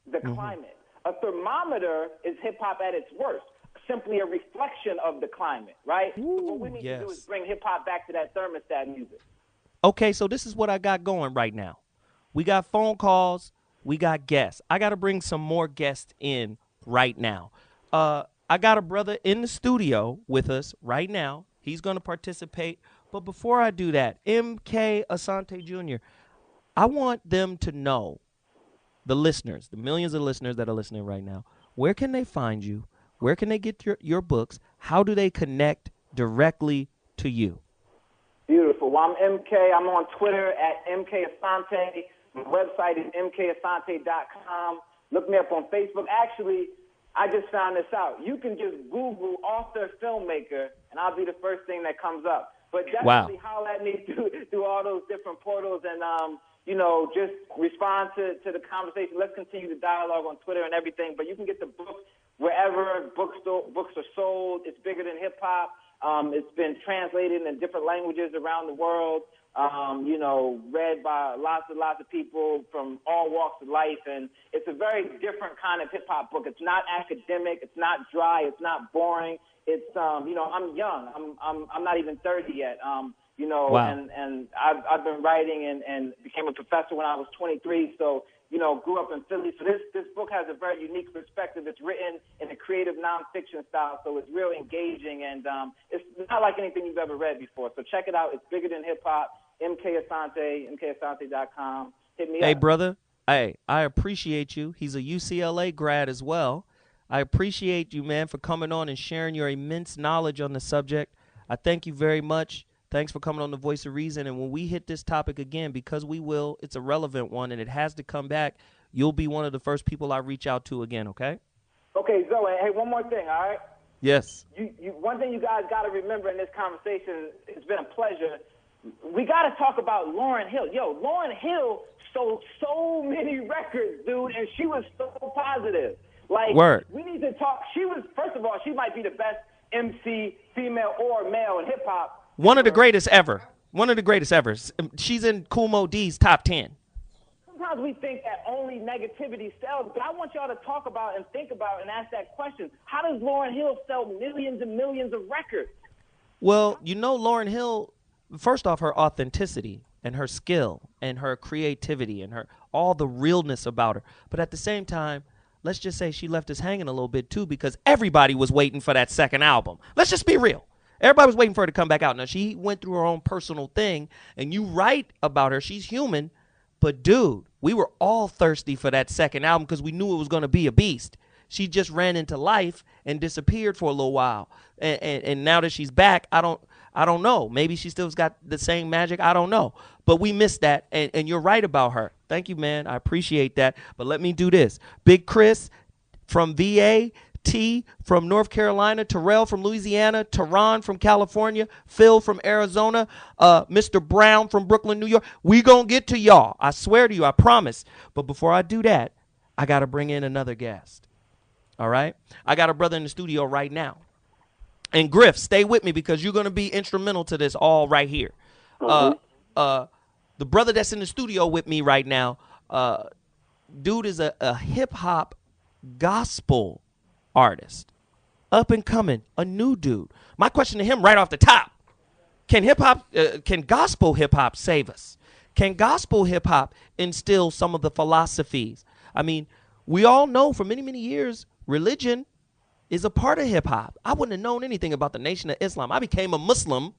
S6: the climate. A thermometer is hip-hop at its worst. Simply a reflection of the climate, right?
S3: Ooh,
S6: so what we need to do is bring hip-hop back to that thermostat music.
S3: Okay, so this is what I got going right now. We got phone calls. We got guests. I got to bring some more guests in right now. I got a brother in the studio with us right now. He's going to participate. But before I do that, MK Asante Jr., I want them to know, the listeners, the millions of listeners that are listening right now, where can they find you? Where can they get your books? How do they connect directly to you?
S6: Beautiful. Well, I'm MK. I'm on Twitter at MK Asante. My website is mkasante.com. Look me up on Facebook. Actually, I just found this out. You can just Google author filmmaker, and I'll be the first thing that comes up. But definitely holler at me through all those different portals, and just respond to the conversation. Let's continue the dialogue on Twitter and everything. But you can get the book wherever books are sold. It's bigger than hip hop. It's been translated in different languages around the world. Read by lots of people from all walks of life, and it's a very different kind of hip hop book. It's not academic. It's not dry. It's not boring. It's I'm young. I'm not even 30 yet. And I've been writing and became a professor when I was 23. So grew up in Philly. So this book has a very unique perspective. It's written in a creative nonfiction style, so it's real engaging, and it's not like anything you've ever read before. So check it out. It's bigger than hip hop. MK Asante, mkasante.com. Hit me up.
S3: Hey, brother. Hey, I appreciate you. He's a UCLA grad as well. I appreciate you, man, for coming on and sharing your immense knowledge on the subject. I thank you very much. Thanks for coming on The Voice of Reason. And when we hit this topic again, because we will, it's a relevant one, and it has to come back, you'll be one of the first people I reach out to again, okay?
S6: Okay, Zoe, hey, one more thing, all right?
S3: Yes.
S6: One thing you guys got to remember in this conversation, it's been a pleasure, we got to talk about Lauryn Hill. Yo, Lauryn Hill sold so many records, dude, and she was so positive. Like,
S3: Word.
S6: We need to talk. She was, first of all, she might be the best MC, female or male in hip-hop.
S3: One of the greatest ever. One of the greatest ever. She's in Kool Moe Dee's top 10.
S6: Sometimes we think that only negativity sells, but I want y'all to talk about and think about and ask that question. How does Lauryn Hill sell millions and millions of records?
S3: Well, Lauryn Hill, first off, her authenticity and her skill and her creativity and all the realness about her. But at the same time, let's just say she left us hanging a little bit too, because everybody was waiting for that second album. Let's just be real. Everybody was waiting for her to come back out. Now, she went through her own personal thing, and you write about her. She's human. But, dude, we were all thirsty for that second album because we knew it was going to be a beast. She just ran into life and disappeared for a little while. And now that she's back, I don't know. Maybe she still's got the same magic. I don't know. But we missed that, and you're right about her. Thank you, man. I appreciate that. But let me do this. Big Chris from VA, T from North Carolina, Terrell from Louisiana, Tehran from California, Phil from Arizona, Mr. Brown from Brooklyn, New York. We gonna get to y'all. I swear to you, I promise. But before I do that, I got to bring in another guest. All right? I got a brother in the studio right now. And Griff, stay with me because you're going to be instrumental to this all right here. The brother that's in the studio with me right now, dude is a hip-hop gospel artist, up and coming, a new dude. My question to him right off the top, can gospel hip-hop save us? Can gospel hip-hop instill some of the philosophies? I mean, we all know for many, many years, religion is a part of hip-hop. I wouldn't have known anything about the Nation of Islam. I became a Muslim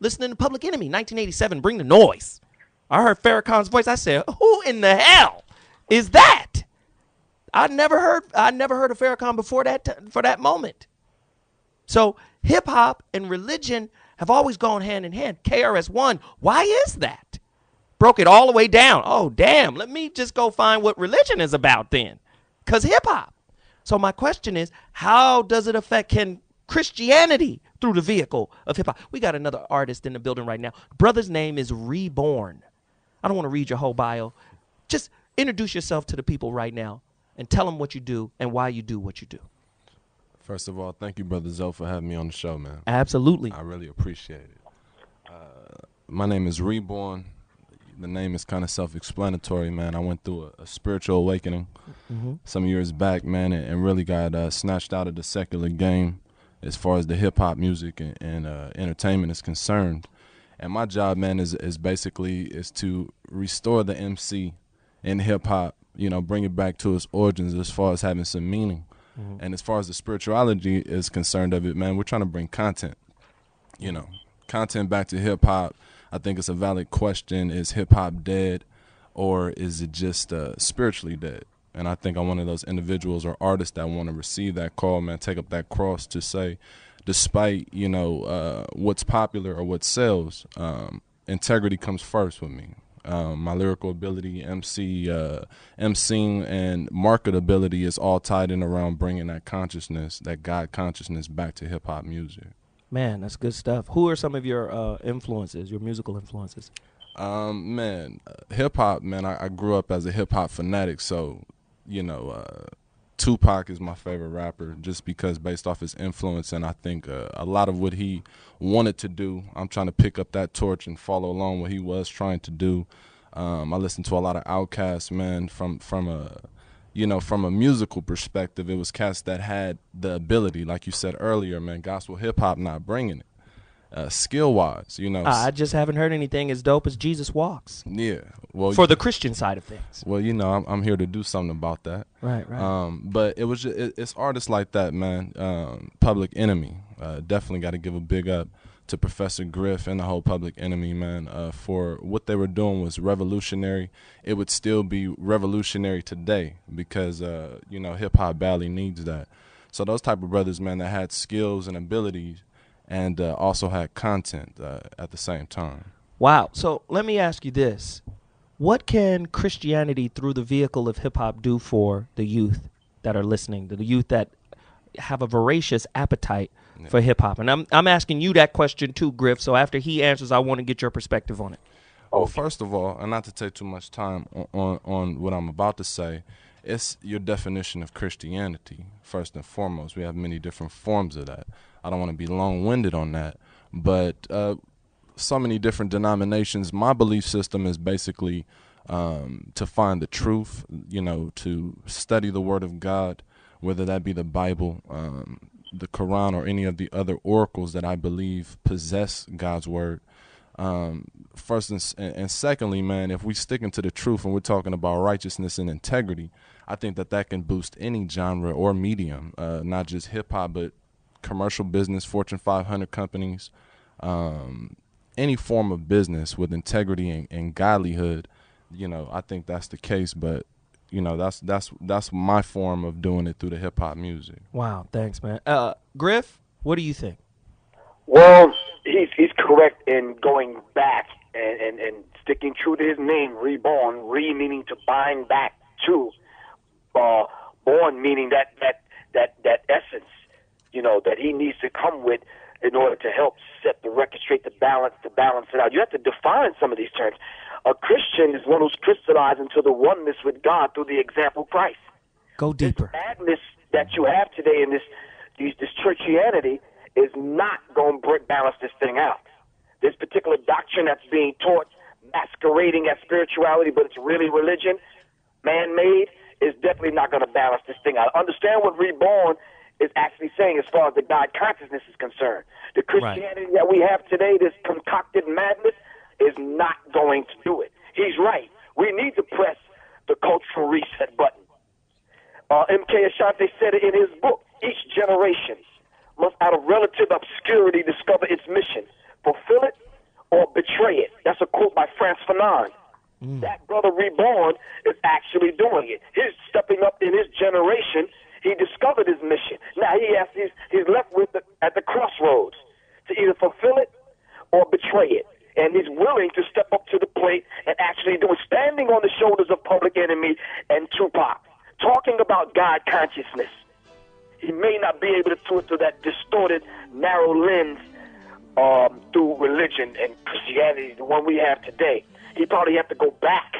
S3: listening to Public Enemy, 1987, Bring the Noise. I heard Farrakhan's voice. I said, who in the hell is that? I never heard of Farrakhan before that, for that moment. So hip-hop and religion have always gone hand in hand. KRS-One, why is that? Broke it all the way down. Oh, damn, let me just go find what religion is about then. Because hip-hop. So my question is, how does it affect Christianity through the vehicle of hip-hop? We got another artist in the building right now. Brother's name is Reborn. I don't want to read your whole bio. Just introduce yourself to the people right now and tell them what you do and why you do what you do.
S9: First of all, thank you, Brother Zoe, for having me on the show, man.
S3: Absolutely.
S9: I really appreciate it. My name is Reborn. The name is kind of self-explanatory, man. I went through a spiritual awakening some years back, man, and really got snatched out of the secular game as far as the hip-hop music and entertainment is concerned. And my job, man, is basically to restore the MC in hip-hop, bring it back to its origins as far as having some meaning. And as far as the spirituality is concerned of it, man, we're trying to bring content, content back to hip-hop. I think it's a valid question. Is hip-hop dead, or is it just spiritually dead? And I think I'm one of those individuals or artists that want to receive that call, man, take up that cross to say, despite, what's popular or what sells, integrity comes first with me. My lyrical ability, MCing, and marketability is all tied in around bringing that consciousness, that God consciousness, back to hip hop music.
S3: Man, that's good stuff. Who are some of your influences, your musical influences?
S9: Hip hop, man. I grew up as a hip hop fanatic, so Tupac is my favorite rapper, just because based off his influence, and I think a lot of what he wanted to do, I'm trying to pick up that torch and follow along what he was trying to do. I listened to a lot of Outkast, man. From a musical perspective, it was cats that had the ability, like you said earlier, man. Gospel hip hop not bringing it. Skill wise,
S3: I just haven't heard anything as dope as Jesus Walks.
S9: Yeah, well,
S3: for the Christian side of things.
S9: Well, I'm here to do something about that.
S3: Right.
S9: But it was it's artists like that, man. Public Enemy, definitely got to give a big up to Professor Griff and the whole Public Enemy, man. For what they were doing was revolutionary. It would still be revolutionary today because hip hop badly needs that. So those type of brothers, man, that had skills and abilities, and also had content at the same time.
S3: Wow. So let me ask you this. What can Christianity through the vehicle of hip-hop do for the youth that are listening, the youth that have a voracious appetite for hip-hop? And I'm asking you that question too, Griff, so after he answers, I want to get your perspective on it.
S9: Well, first of all, and not to take too much time on what I'm about to say, it's your definition of Christianity, first and foremost. We have many different forms of that. I don't want to be long-winded on that, but so many different denominations. My belief system is basically to find the truth, to study the Word of God, whether that be the Bible, the Quran, or any of the other oracles that I believe possess God's Word. First and secondly, man, if we stick into the truth and we're talking about righteousness and integrity, I think that can boost any genre or medium, not just hip-hop, but commercial business, Fortune 500 companies, any form of business with integrity and godlyhood. I think that's the case, but that's my form of doing it through the hip hop music.
S3: Wow, thanks, man. Griff, what do you think?
S7: Well, he's correct in going back and sticking true to his name, reborn, meaning to bind back to, born meaning that essence, that he needs to come with in order to help set the record straight, to balance it out. You have to define some of these terms. A Christian is one who's crystallized into the oneness with God through the example of Christ.
S3: Go deeper.
S7: This madness that you have today in this churchianity is not going to balance this thing out. This particular doctrine that's being taught, masquerading as spirituality, but it's really religion, man-made, is definitely not going to balance this thing out. Understand what reborn is actually saying as far as the God consciousness is concerned. The Christianity that we have today, this concocted madness, is not going to do it. He's right. We need to press the cultural reset button. M.K. Ashanti said it in his book, each generation must out of relative obscurity discover its mission, fulfill it or betray it. That's a quote by Frantz Fanon. That brother reborn is actually doing it. He's stepping up in his generation. He discovered his mission. Now he's left with at the crossroads to either fulfill it or betray it. And he's willing to step up to the plate and actually do it, standing on the shoulders of Public Enemy and Tupac, talking about God consciousness. He may not be able to do it through that distorted, narrow lens through religion and Christianity, the one we have today. He probably have to go back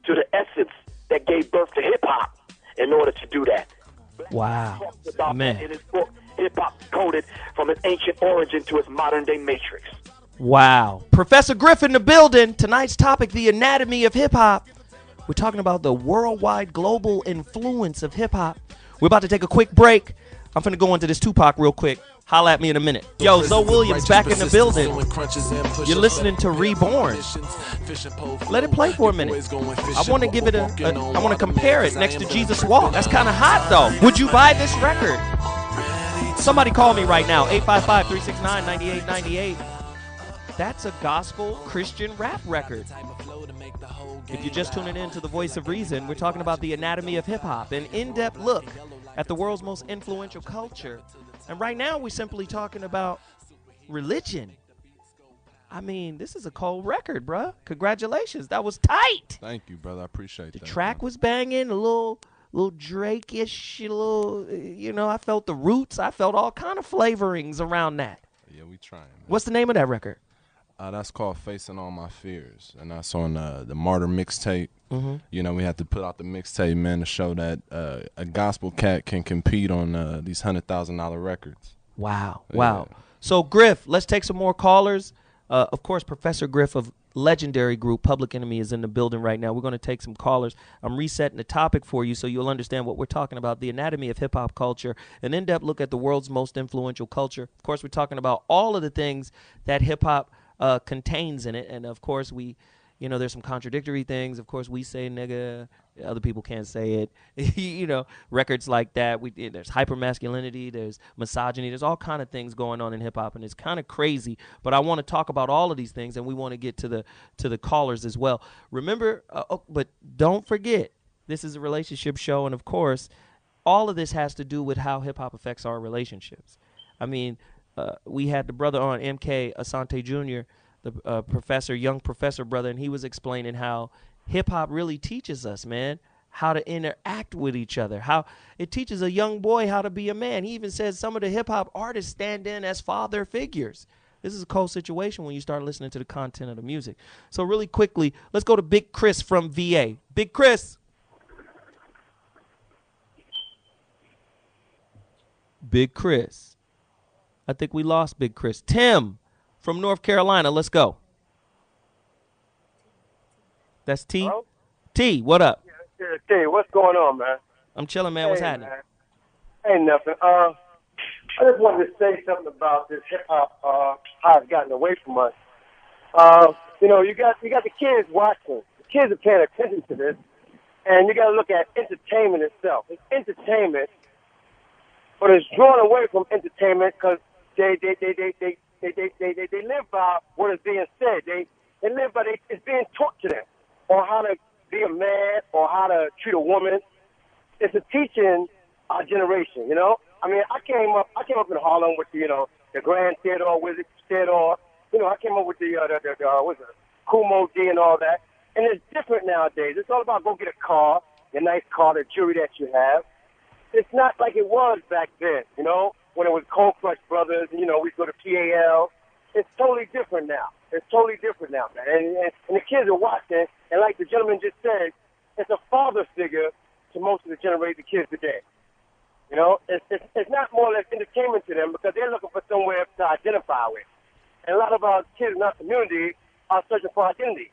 S7: to the essence that gave birth to hip-hop in order to do that.
S3: Wow.
S7: Man. In his book, Hip-Hop Decoded from its ancient origin to its modern-day matrix.
S3: Wow. Professor Griff in the building. Tonight's topic, the anatomy of hip-hop. We're talking about the worldwide global influence of hip-hop. We're about to take a quick break. I'm finna go into this Tupac real quick. Holla at me in a minute. Yo, ZoWilliams back in the building. You're listening to Reborn. Let it play for a minute. I want to give it I want to compare it next to Jesus Walk. That's kind of hot, though. Would you buy this record? Somebody call me right now, 855-369-9898. That's a gospel Christian rap record. If you're just tuning in to the Voice of Reason, we're talking about the anatomy of hip-hop, an in-depth look at the world's most influential culture. And right now, we're simply talking about religion. I mean, this is a cold record, bruh. Congratulations. That was tight.
S9: Thank you, brother. I appreciate that.
S3: The track
S9: brother.
S3: was banging, a little Drake-ish, I felt the roots. I felt all kind of flavorings around that.
S9: Yeah, we trying. Man.
S3: What's the name of that record?
S9: That's called Facing All My Fears, and that's on the Martyr mixtape.
S3: Mm-hmm.
S9: We had to put out the mixtape, man, to show that a gospel cat can compete on these $100,000 records.
S3: Wow.
S9: Yeah.
S3: So, Griff, let's take some more callers. Of course, Professor Griff of legendary group Public Enemy is in the building right now. We're going to take some callers. I'm resetting the topic for you so you'll understand what we're talking about, the anatomy of hip-hop culture, an in-depth look at the world's most influential culture. Of course, we're talking about all of the things that hip-hop contains in it. And, of course, there's some contradictory things. Of course, we say nigga. Other people can't say it. Records like that. There's hypermasculinity. There's misogyny. There's all kind of things going on in hip-hop, and it's kind of crazy. But I want to talk about all of these things, and we want to get to the callers as well. Remember, but don't forget, this is a relationship show, and, of course, all of this has to do with how hip-hop affects our relationships. I mean, we had the brother on, MK Asante Jr., the young professor brother, and he was explaining how hip-hop really teaches us, man, how to interact with each other, how it teaches a young boy how to be a man. He even says some of the hip-hop artists stand in as father figures. This is a cold situation when you start listening to the content of the music. So really quickly, let's go to Big Chris from VA. Big Chris. Big Chris. I think we lost Big Chris. Tim from North Carolina, let's go. That's T.
S10: Hello?
S3: T, what up?
S10: Yeah, T, what's going on, man?
S3: I'm chilling, man. What's happening?
S10: Man. Ain't nothing. I just wanted to say something about this hip hop, how it's gotten away from us. You got the kids watching. The kids are paying attention to this, and you got to look at entertainment itself. It's entertainment, but it's drawn away from entertainment because they live by what is being said. They live by it's being taught to them. Or how to be a man, or how to treat a woman. It's a teaching our generation, I mean, I came up in Harlem with the Grand Theodore, Wizard Theodore. I came up with the Kumo D and all that. And it's different nowadays. It's all about go get a car, the nice car, the jewelry that you have. It's not like it was back then, when it was Cold Crush Brothers, and, we go to PAL. It's totally different now. It's totally different now, man. And the kids are watching, and like the gentleman just said, it's a father figure to most of the kids today. It's not more or less entertainment to them because they're looking for somewhere to identify with. And a lot of our kids in our community are searching for identity.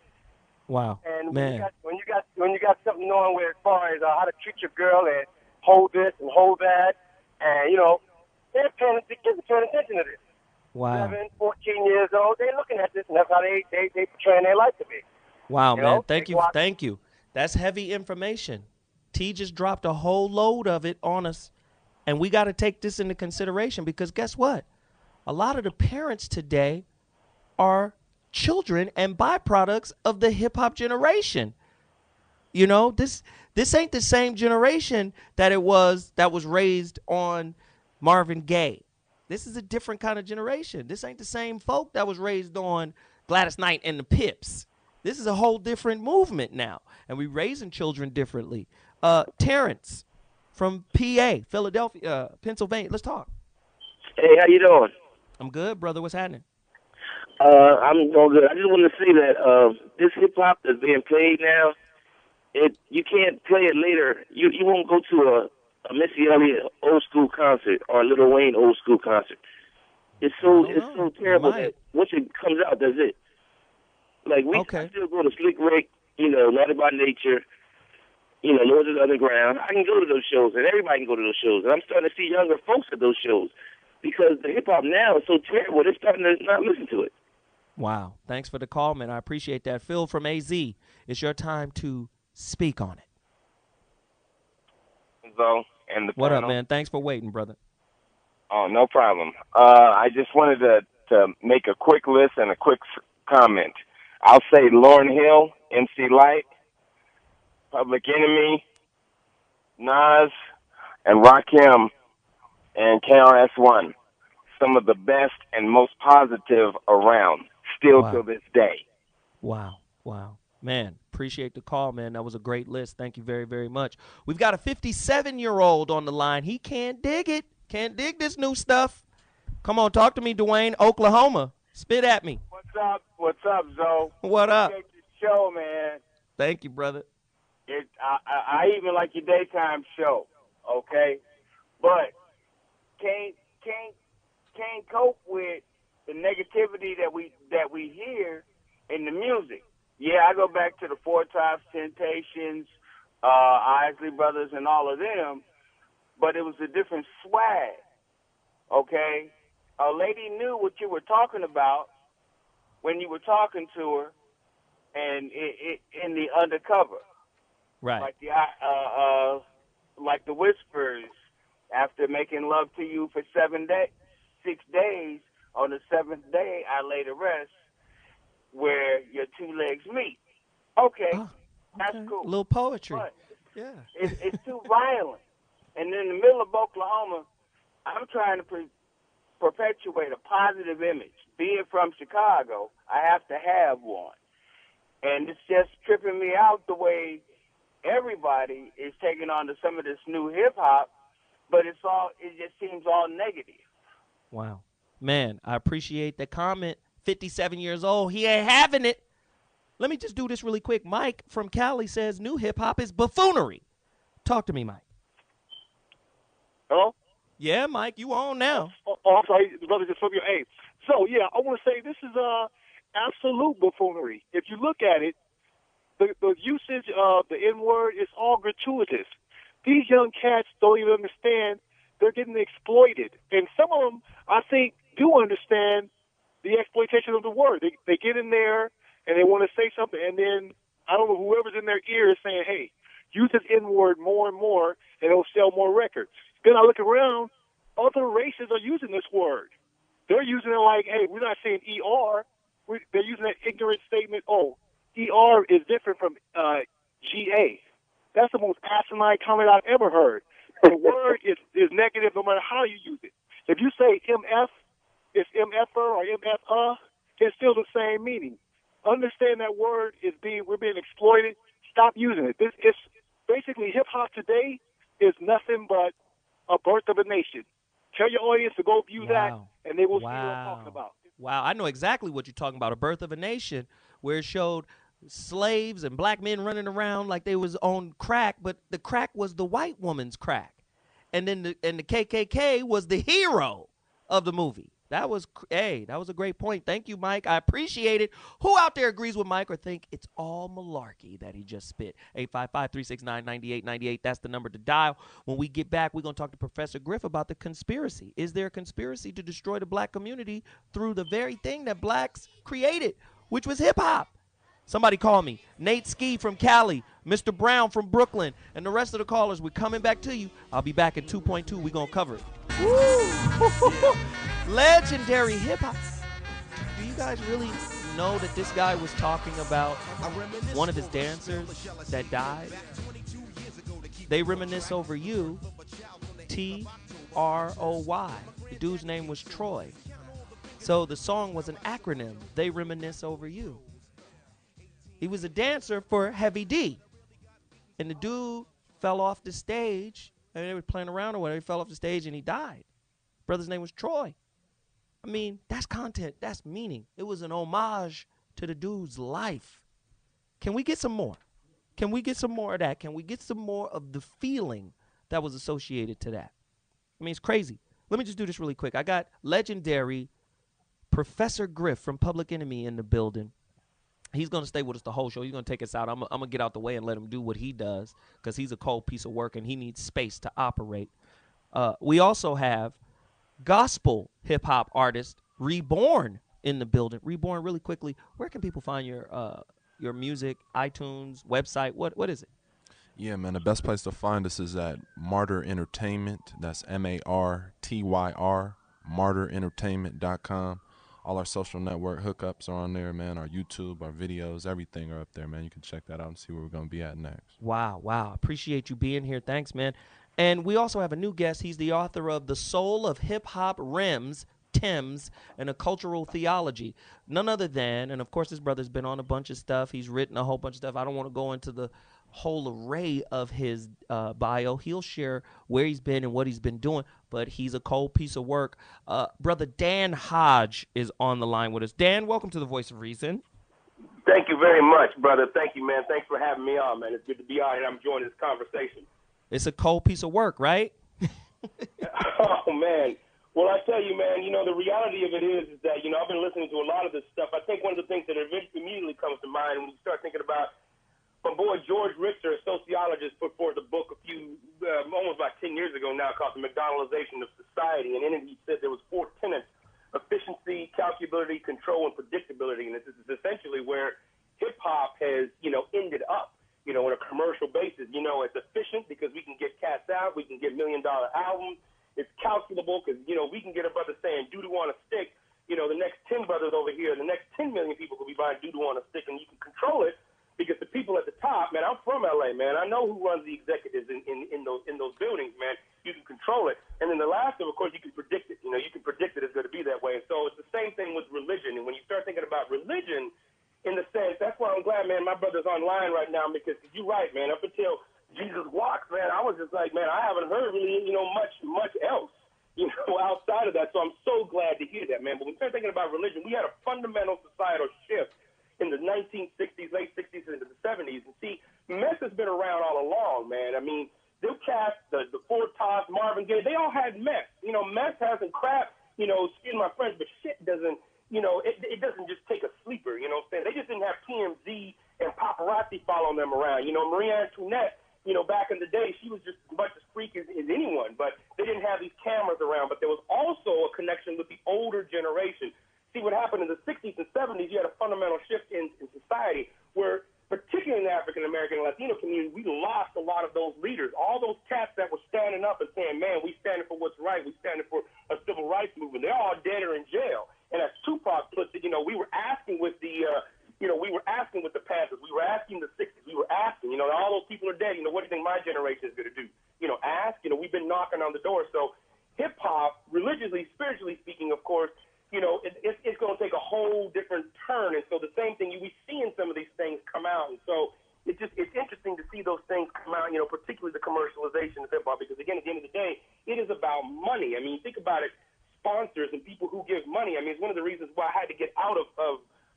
S3: Wow,
S10: and
S3: man.
S10: When you got something knowing where as far as how to treat your girl and hold this and hold that, and the kids are paying attention to this.
S3: Wow.
S10: 7, 14 years old, they're looking at this, and that's how they portraying their life to be.
S3: Wow, man. Thank you. That's heavy information. T just dropped a whole load of it on us, and we got to take this into consideration because guess what? A lot of the parents today are children and byproducts of the hip-hop generation. This ain't the same generation that was raised on Marvin Gaye. This is a different kind of generation. This ain't the same folk that was raised on Gladys Knight and the Pips. This is a whole different movement now, and we raising children differently. Terrence from PA, Philadelphia, Pennsylvania. Let's talk.
S11: Hey, how you doing?
S3: I'm good, brother. What's happening?
S11: I'm doing good. I just want to say that this hip hop that's being played now, you can't play it later. You won't go to a Missy Elliott old school concert or a Lil Wayne old school concert. It's so terrible that once it comes out, that's it. Like I still go to Slick Rick, Naughty by Nature, Lords of the Underground. I can go to those shows, and everybody can go to those shows. And I'm starting to see younger folks at those shows because the hip hop now is so terrible. They're starting to not listen to it.
S3: Wow. Thanks for the call, man. I appreciate that. Phil from AZ, it's your time to speak on it.
S12: And the
S3: what
S12: panel.
S3: Up, man? Thanks for waiting, brother.
S12: Oh, no problem. I just wanted to make a quick list and a quick comment. I'll say Lauryn Hill, MC Lyte, Public Enemy, Nas, and Rakim, and KRS-One. Some of the best and most positive around. still
S3: Wow.
S12: to this day.
S3: Wow. Wow. Man, appreciate the call, man. That was a great list. Thank you very, very much. We've got a 57-year-old on the line. He can't dig it. Can't dig this new stuff. Come on, talk to me, Dwayne, Oklahoma. Spit at me.
S13: What's up? What's up, Zoe?
S3: What up?
S13: Appreciate your show, man.
S3: Thank you, brother.
S13: I even like your daytime show, okay? But can't cope with the negativity that we hear in the music. Yeah, I go back to the Four Tops, Temptations, Isley Brothers, and all of them, but it was a different swag, okay? A lady knew what you were talking about when you were talking to her, and it in the undercover.
S3: Right.
S13: Like the whispers after making love to you for 6 days. On the seventh day, I lay to rest where your two legs meet. Okay, that's cool.
S3: A little poetry.
S13: But
S3: yeah.
S13: It's too violent. And in the middle of Oklahoma, I'm trying to perpetuate a positive image. Being from Chicago, I have to have one. And it's just tripping me out the way everybody is taking on to some of this new hip-hop, but it just seems all negative.
S3: Wow. Man, I appreciate the comment. 57 years old. He ain't having it. Let me just do this really quick. Mike from Cali says new hip-hop is buffoonery. Talk to me, Mike.
S14: Hello?
S3: Yeah, Mike, you on now.
S14: Oh, I'm sorry. The brother just told me, hey. So, yeah, I want to say this is absolute buffoonery. If you look at it, the usage of the N-word is all gratuitous. These young cats don't even understand they're getting exploited. And some of them, I think, do understand the exploitation of the word. They get in there and they want to say something, and then, I don't know, whoever's in their ear is saying, hey, use this N-word more and more, and it'll sell more records. Then I look around, other races are using this word. They're using it like, hey, we're not saying ER. They're using that ignorant statement, oh, ER is different from GA. That's the most asinine comment I've ever heard. The word is negative no matter how you use it. If you say MF, it's MFer or MFA, it's still the same meaning. Understand that word we're being exploited. Stop using it. It's basically hip-hop today is nothing but a birth of a nation. Tell your audience to go view that, and they will see what I'm talking about.
S3: Wow, I know exactly what you're talking about, A Birth of a Nation, where it showed slaves and black men running around like they was on crack, but the crack was the white woman's crack. And then the KKK was the hero of the movie. That was a great point. Thank you, Mike. I appreciate it. Who out there agrees with Mike or think it's all malarkey that he just spit? 855-369-9898. That's the number to dial. When we get back, we're going to talk to Professor Griff about the conspiracy. Is there a conspiracy to destroy the black community through the very thing that blacks created, which was hip-hop? Somebody call me. Nate Ski from Cali, Mr. Brown from Brooklyn, and the rest of the callers. We're coming back to you. I'll be back in 2.2. We're going to cover it. Woo! Legendary hip-hop. Do you guys really know that this guy was talking about one of his dancers that died? They reminisce over you, T-R-O-Y. The dude's name was Troy. So the song was an acronym. They reminisce over you. He was a dancer for Heavy D. And the dude fell off the stage. And they were playing around or whatever. He fell off the stage and he died. Brother's name was Troy. I mean, that's content. That's meaning. It was an homage to the dude's life. Can we get some more? Can we get some more of that? Can we get some more of the feeling that was associated to that? I mean, it's crazy. Let me just do this really quick. I got legendary Professor Griff from Public Enemy in the building. He's going to stay with us the whole show. He's going to take us out. I'm going to get out the way and let him do what he does because he's a cold piece of work and he needs space to operate. We also have gospel hip-hop artist Reborn in the building. Reborn, really quickly, where can people find your music, iTunes, website? What is it?
S9: Yeah, man, the best place to find us is at Martyr Entertainment. That's MARTYR, martyrentertainment.com. All our social network hookups are on there, man. Our YouTube, our videos, everything are up there, man. You can check that out and see where we're going to be at next.
S3: Wow. Appreciate you being here. Thanks, man. And we also have a new guest. He's the author of The Soul of Hip Hop Rims, Thames and a cultural theology. None other than, and of course this brother's been on a bunch of stuff. He's written a whole bunch of stuff. I don't want to go into the whole array of his bio. He'll share where he's been and what he's been doing, but he's a cold piece of work. Brother Dan Hodge is on the line with us. Dan, welcome to the Voice of Reason.
S15: Thank you very much, brother. Thank you, man. Thanks for having me on, man. It's good to be on, and I'm enjoying this conversation.
S3: It's a cold piece of work, right?
S15: Oh, man. Well, I tell you, man, the reality of it is that, I've been listening to a lot of this stuff. I think one of the things that immediately comes to mind when you start thinking about my boy George Richter, a sociologist, put forth a book almost about 10 years ago now called The McDonaldization of Society. And in it he said there was 4 tenets: efficiency, calculability, control, and predictability. And this is essentially where hip-hop has, ended up, on a commercial basis. It's efficient because we can get cats out. We can get $1 million albums. It's calculable because, we can get a brother saying doo-doo on a stick. The next 10 brothers over here, the next 10 million people will be buying doo-doo on a stick, and you can control it because the people at the top, man, I'm from L.A., man. I know who runs the executives in those buildings, man. You can control it. And then the last of course, you can predict it. You can predict that it's going to be that way. And so it's the same thing with religion. And when you start thinking about religion, in the sense, that's why I'm glad, man, my brother's online right now because you're right, man. Up until Jesus walks, man, I was just like, man, I haven't heard really, much else, outside of that. So I'm so glad to hear that, man. But when we start thinking about religion, we had a fundamental societal shift in the 1960s, late 60s, into the 70s. And see, meth has been around all along, man. I mean, them cats, the Ford Toss, Marvin Gaye, they all had meth. Meth hasn't crap, excuse my French, but shit doesn't, it doesn't just take a sleeper, you know what I'm saying? They just didn't have TMZ and paparazzi following them around. Marie Antoinette, back in the day, she was just as much as freak as anyone, but they didn't have these cameras around. But there was also a connection with the older generation. See, what happened in the 60s and 70s, you had a fundamental shift in society where, particularly in the African-American and Latino community, we lost a lot of those leaders. All those cats that were standing up and saying, man, we standing for what's right, we standing for a civil rights movement, they're all dead or in jail. And as Tupac puts it, we were asking with the Panthers, we were asking the 60s, we were asking, all those people are dead, what do you think my generation is going to do? Ask, we've been knocking on the door. So hip-hop, religiously, spiritually speaking, of course, it's going to take a whole different turn. And so the same thing, we seeing some of these things come out. And so it's interesting to see those things come out, particularly the commercialization of hip-hop, because, again, at the end of the day, it is about money. I mean, think about it, sponsors and people who give money. I mean, it's one of the reasons why I had to get out of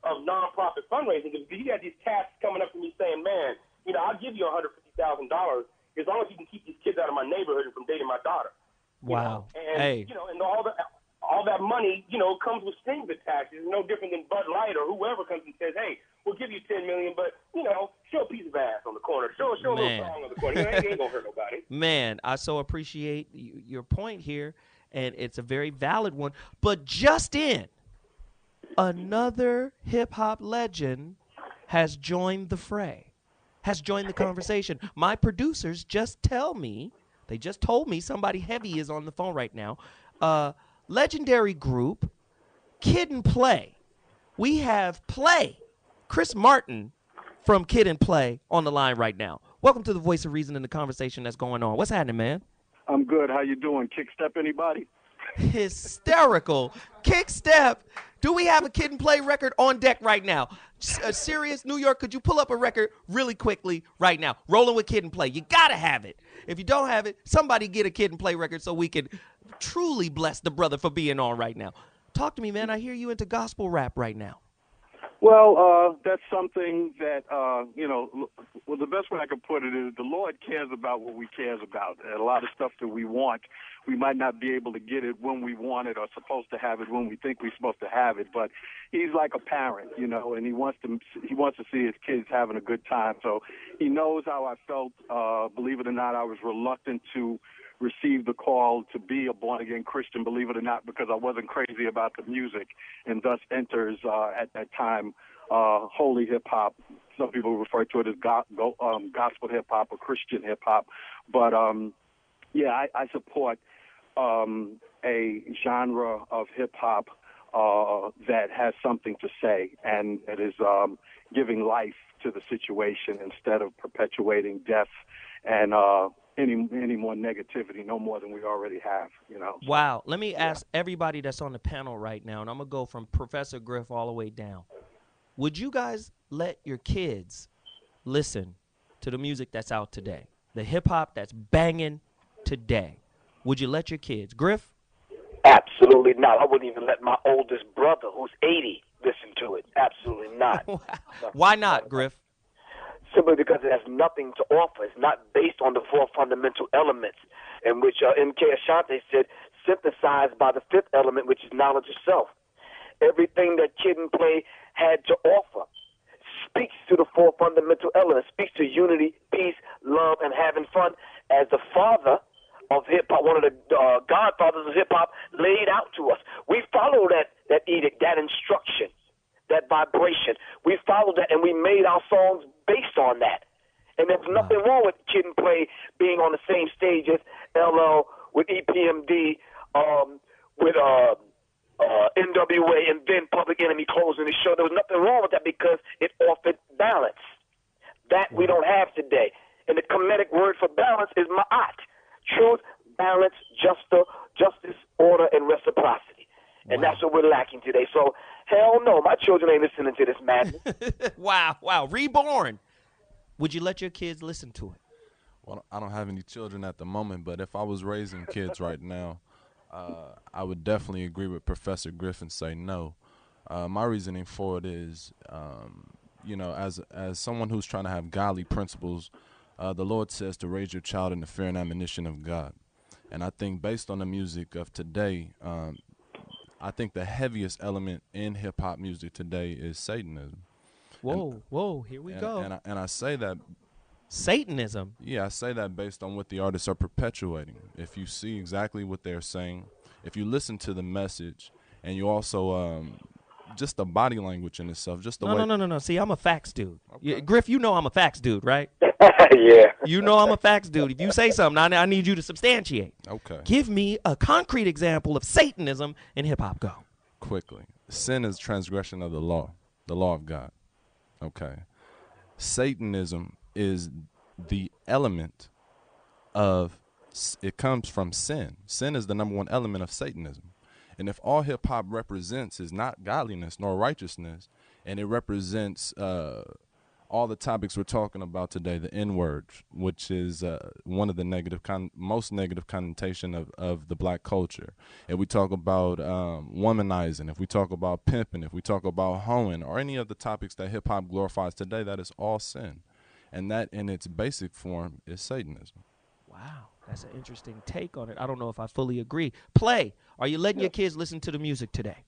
S15: nonprofit fundraising, because you got these cats coming up to me saying, man, I'll give you $150,000 as long as you can keep these kids out of my neighborhood and from dating my daughter.
S3: Wow.
S15: And,
S3: hey.
S15: And all that money, comes with strings attached. It's no different than Bud Light or whoever comes and says, hey, we'll give you $10 million, but, show a piece of ass on the corner. Show a little song on the corner. It ain't going to hurt nobody.
S3: Man, I so appreciate your point here, and it's a very valid one. But just in, another hip-hop legend has joined the fray, has joined the conversation. My producers just told me, somebody heavy is on the phone right now, legendary group, Kid and Play. We have Play, Chris Martin from Kid and Play on the line right now. Welcome to the Voice of Reason and the conversation that's going on. What's happening, man?
S16: I'm good. How you doing? Kick step anybody?
S3: Hysterical. Kick step. Do we have a Kid and Play record on deck right now? Serious New York, could you pull up a record really quickly right now? Rolling with Kid and Play. You got to have it. If you don't have it, somebody get a Kid and Play record so we can truly bless the brother for being on right now. Talk to me, man. I hear you into gospel rap right now.
S16: Well, that's something that, well, the best way I can put it is the Lord cares about what we cares about. And a lot of stuff that we want, we might not be able to get it when we want it or supposed to have it when we think we're supposed to have it. But he's like a parent, and he wants to see his kids having a good time. So he knows how I felt. Believe it or not, I was reluctant to receive the call to be a born-again Christian, believe it or not, because I wasn't crazy about the music, and thus enters, at that time, holy hip-hop. Some people refer to it as gospel hip-hop or Christian hip-hop. But, I support a genre of hip-hop that has something to say, and it is giving life to the situation instead of perpetuating death and any more negativity, no more than we already have, you know.
S3: Wow. Let me ask everybody that's on the panel right now, and I'm going to go from Professor Griff all the way down. Would you guys let your kids listen to the music that's out today, the hip-hop that's banging today? Would you let your kids? Griff?
S7: Absolutely not. I wouldn't even let my oldest brother, who's 80, listen to it. Absolutely not.
S3: Why not, Griff?
S7: Simply because it has nothing to offer. It's not based on the four fundamental elements, in which M.K. Ashanti said, synthesized by the fifth element, which is knowledge of self. Everything that Kid and Play had to offer speaks to the four fundamental elements, speaks to unity, peace, love, and having fun. As the father of hip-hop, one of the godfathers of hip-hop, laid out to us. We follow that edict, that instruction, that vibration. We followed that, and we made our songs based on that. And there's nothing wrong with Kid and Play being on the same stage as LL, with EPMD, with NWA, and then Public Enemy closing the show. There was nothing wrong with that because it offered balance. That we don't have today. And the Kemetic word for balance is ma'at. Truth, balance, justice, order, and reciprocity. And that's what we're lacking today. So, hell no, my children ain't listening to this madness.
S3: Wow. Reborn. Would you let your kids listen to it?
S9: Well, I don't have any children at the moment, but if I was raising kids right now, I would definitely agree with Professor Griff and say no. My reasoning for it is, as someone who's trying to have godly principles, the Lord says to raise your child in the fear and admonition of God. And I think based on the music of today, I think the heaviest element in hip-hop music today is Satanism.
S3: Whoa, here we go.
S9: And I say that.
S3: Satanism?
S9: Yeah, I say that based on what the artists are perpetuating. If you see exactly what they're saying, if you listen to the message, and you also, just the body language in itself, just the way.
S3: No. See, I'm a facts dude. Okay. Griff, you know I'm a facts dude, right?
S7: Yeah.
S3: You know I'm a facts dude. If you say something, I need you to substantiate.
S9: Okay.
S3: Give me a concrete example of Satanism in hip-hop. Go.
S9: Quickly. Sin is transgression of the law of God. Okay. Satanism is the element of, it comes from sin. Sin is the number one element of Satanism. And if all hip-hop represents is not godliness nor righteousness, and it represents all the topics we're talking about today, the N-word, which is one of the most negative connotation of the black culture. If we talk about womanizing, if we talk about pimping, if we talk about hoeing, or any of the topics that hip-hop glorifies today, that is all sin. And that in its basic form is Satanism.
S3: Wow, that's an interesting take on it. I don't know if I fully agree. Play, are you letting your kids listen to the music today?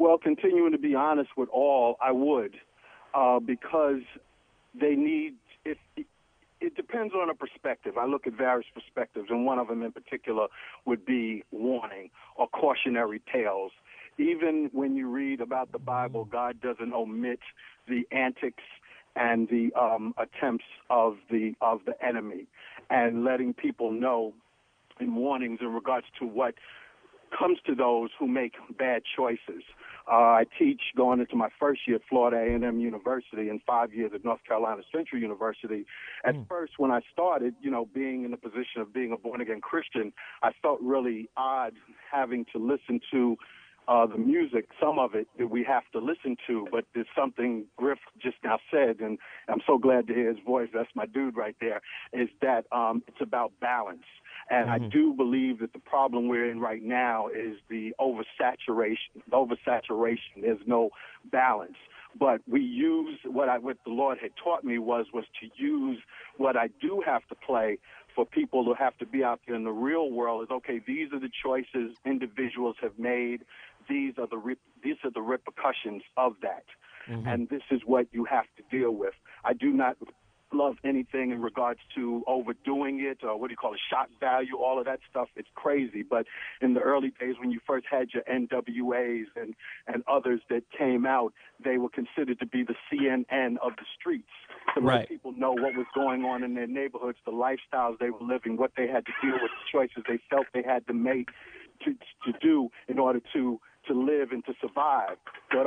S16: Well, continuing to be honest with all, I would. Because they need it depends on a perspective. I look at various perspectives, and one of them in particular would be warning or cautionary tales. Even when you read about the Bible, God doesn't omit the antics and the attempts of the enemy, and letting people know in warnings in regards to what comes to those who make bad choices. I teach going into my first year at Florida A&M University and 5 years at North Carolina Central University. At first, when I started, being in the position of being a born-again Christian, I felt really odd having to listen to the music, some of it that we have to listen to, but there's something Griff just now said, and I'm so glad to hear his voice. That's my dude right there, is that it's about balance. And I do believe that the problem we're in right now is the oversaturation. There's no balance. But we use what the Lord had taught me was to use what I do have to play for people who have to be out there in the real world. Is okay. These are the choices individuals have made. These are the repercussions of that, and this is what you have to deal with. I do not love anything in regards to overdoing it, or shock value, all of that stuff. It's crazy. But in the early days when you first had your NWAs and others that came out, they were considered to be the CNN of the streets, to let people know what was going on in their neighborhoods, the lifestyles they were living, what they had to deal with, the choices they felt they had to make to do in order to live and to survive. But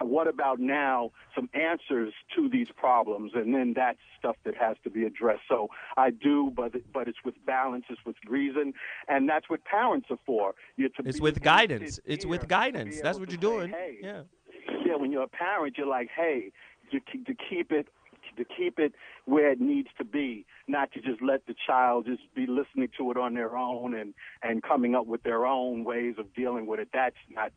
S16: what about now some answers to these problems? And then that's stuff that has to be addressed. So I do, but it's with balance, it's with reason, and that's what parents are for.
S3: It's with guidance. It's with guidance. That's what you're doing.
S16: Hey,
S3: yeah,
S16: when you're a parent, you're like, hey, to keep it where it needs to be, not to just let the child just be listening to it on their own and coming up with their own ways of dealing with it. That's not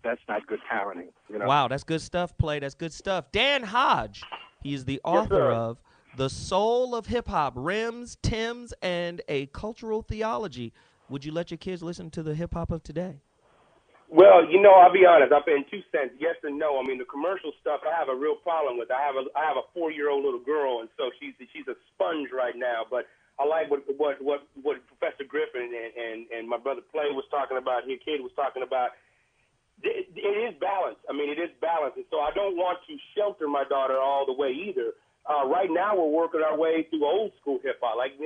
S16: good parenting. You know?
S3: Wow, that's good stuff, Play. That's good stuff. Dan Hodge, he is the author of The Soul of Hip Hop, Rims, Tims, and a Cultural Theology. Would you let your kids listen to the hip hop of today?
S15: Well, I'll be honest. I'll pay in 2 cents, yes and no. I mean, the commercial stuff I have a real problem with. I have a 4-year-old little girl, and so she's a sponge right now. But I like what Professor Griff and my brother Play was talking about. Your kid was talking about. It is balanced. I mean, it is balanced, and so I don't want to shelter my daughter all the way either. Right now, we're working our way through old school hip hop, like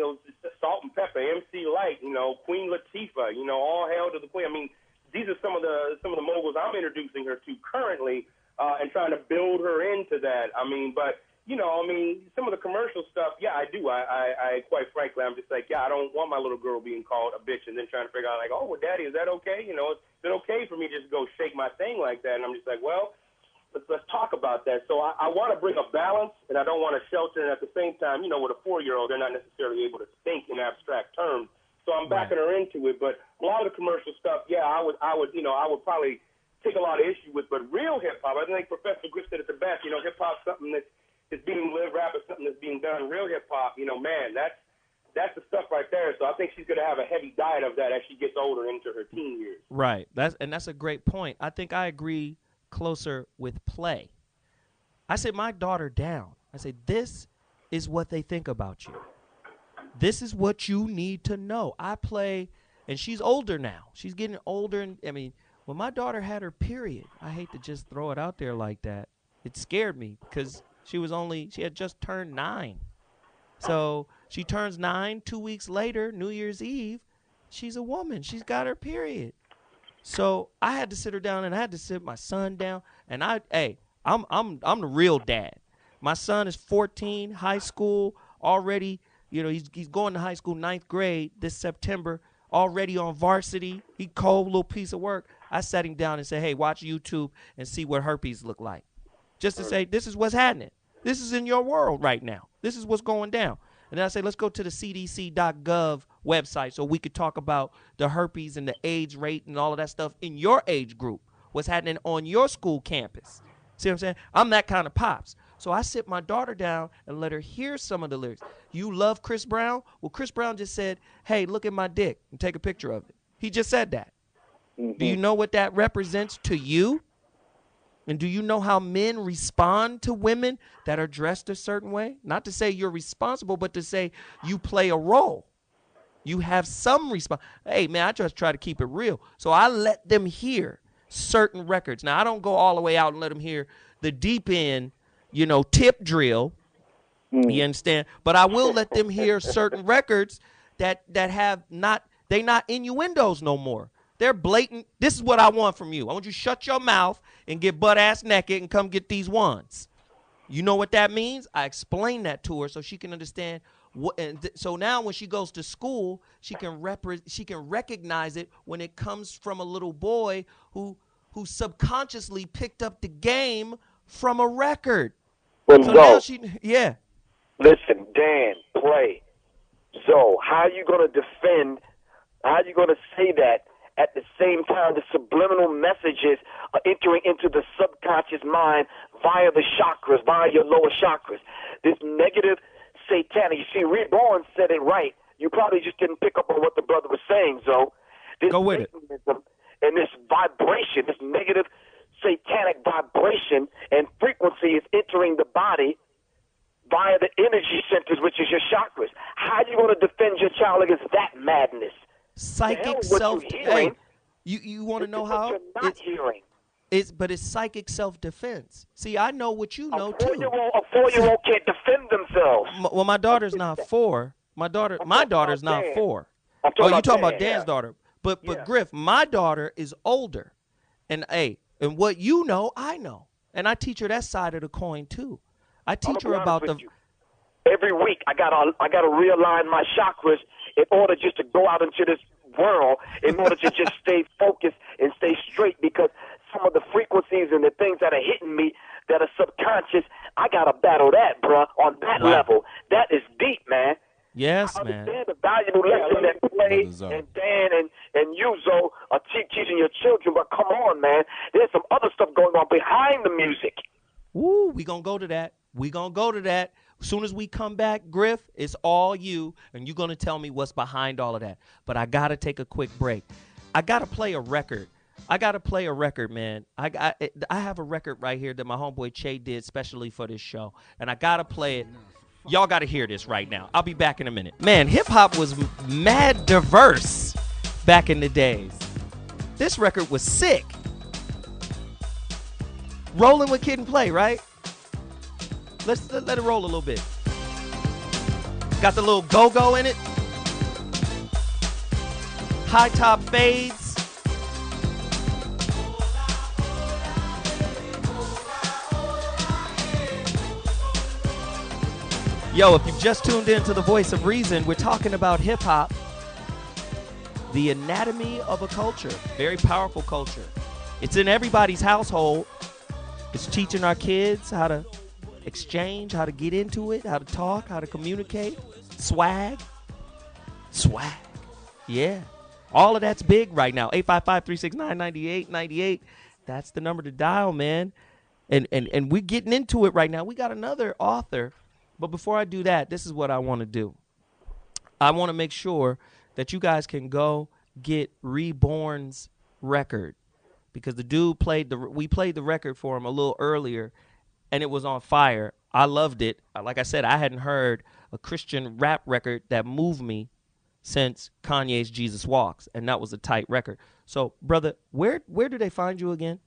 S15: Salt and Pepper, MC Light, Queen Latifah, All Hail to the Queen. I mean. These are some of the moguls I'm introducing her to currently, and trying to build her into that. I mean, but some of the commercial stuff, yeah, I do. I quite frankly, I'm just like, yeah, I don't want my little girl being called a bitch, and then trying to figure out like, oh, well, Daddy, is that okay? Is it okay for me to just go shake my thing like that? And I'm just like, well, let's talk about that. So I want to bring a balance, and I don't want to shelter. And at the same time, with a 4-year-old, they're not necessarily able to think in abstract terms. So I'm backing her into it, but a lot of the commercial stuff, yeah, I would probably take a lot of issue with. But real hip hop, I think Professor Griff said it the best. Hip hop something that's being lived, rap is something that's being done. Real hip hop, man, that's the stuff right there. So I think she's gonna have a heavy diet of that as she gets older into her teen years.
S3: Right. That's a great point. I think I agree closer with Play. I sit my daughter down. I say, this is what they think about you. This is what you need to know. I play, and she's older now. She's getting older. And I mean, when my daughter had her period, I hate to just throw it out there like that. It scared me because she had just turned 9. So she turns 9 2 weeks later, New Year's Eve. She's a woman. She's got her period. So I had to sit her down, and I had to sit my son down. And I'm the real dad. My son is 14, high school, already. He's going to high school, 9th grade this September, already on varsity. He cold little piece of work. I sat him down and said, hey, watch YouTube and see what herpes look like. Just to say, this is what's happening. This is in your world right now. This is what's going down. And then I say, let's go to the CDC.gov website so we could talk about the herpes and the AIDS rate and all of that stuff in your age group, what's happening on your school campus. See what I'm saying? I'm that kind of pops. So I sit my daughter down and let her hear some of the lyrics. You love Chris Brown? Well, Chris Brown just said, hey, look at my dick and take a picture of it. He just said that. Mm-hmm. Do you know what that represents to you? And do you know how men respond to women that are dressed a certain way? Not to say you're responsible, but to say you play a role. You have some response. Hey, man, I just try to keep it real. So I let them hear certain records. Now, I don't go all the way out and let them hear the deep end, tip drill. You understand? But I will let them hear certain records that have they're not innuendos no more. They're blatant. This is what I want from you. I want you to shut your mouth and get butt ass naked and come get these ones. You know what that means? I explain that to her so she can understand what. So now when she goes to school, she can recognize it when it comes from a little boy who subconsciously picked up the game from a record.
S7: Well,
S3: so now yeah.
S7: Listen, Dan, Play. So how are you going to defend, how are you going to say that at the same time the subliminal messages are entering into the subconscious mind via the chakras, via your lower chakras? This negative satanic, you see, Reborn said it right. You probably just didn't pick up on what the brother was saying, so this
S3: go with it.
S7: And this vibration, this negative satanic vibration and frequency is entering the body via the energy centers, which is your chakras. How are you going to defend your child against that madness?
S3: Psychic self. Hey, you want to know how?
S7: You're not hearing.
S3: But it's psychic self-defense. See, I know what you know too.
S7: A 4-year-old can't defend themselves.
S3: Well, my daughter's not 4. My daughter's not 4.
S7: Oh,
S3: you talking about Dan's daughter? But Griff, my daughter is older, and what you know, I know. And I teach her that side of the coin too. I
S7: I'm
S3: teach
S7: gonna
S3: her
S7: be
S3: about
S7: honest
S3: the.
S7: with you. Every week, I gotta realign my chakras in order just to go out into this world, in order to just stay focused and stay straight. Because some of the frequencies and the things that are hitting me that are subconscious, I gotta battle that, bruh, on that level. That is deep, man.
S3: Yes,
S7: I
S3: man.
S7: understand the valuable lesson that Clay and Dan and you, Zo, are teaching your children, but come on, man. There's some other stuff going on behind the music.
S3: Woo, we gonna go to that. We gonna go to that. As soon as we come back, Griff, it's all you, and you're gonna tell me what's behind all of that. But I gotta take a quick break. I gotta play a record. Man. I have a record right here that my homeboy Che did specially for this show, and I gotta play it. Y'all gotta hear this right now. I'll be back in a minute. Man, hip hop was mad diverse back in the days. This record was sick. Rolling with Kid and Play, right? Let's let it roll a little bit. Got the little go-go in it. High top fades. Yo, if you've just tuned in to the Voice of Reason, we're talking about hip-hop, the anatomy of a culture, very powerful culture. It's in everybody's household. It's teaching our kids how to exchange, how to get into it, how to talk, how to communicate. Swag. Yeah. All of that's big right now. 855-369-9898. That's the number to dial, man. And we're getting into it right now. We got another author. But before I do that, this is what I want to do. I want to make sure that you guys can go get Reborn's record, because the dude we played the record for him a little earlier, and it was on fire. I loved it. Like I said, I hadn't heard a Christian rap record that moved me since Kanye's Jesus Walks, and that was a tight record. So, brother, where do they find you again?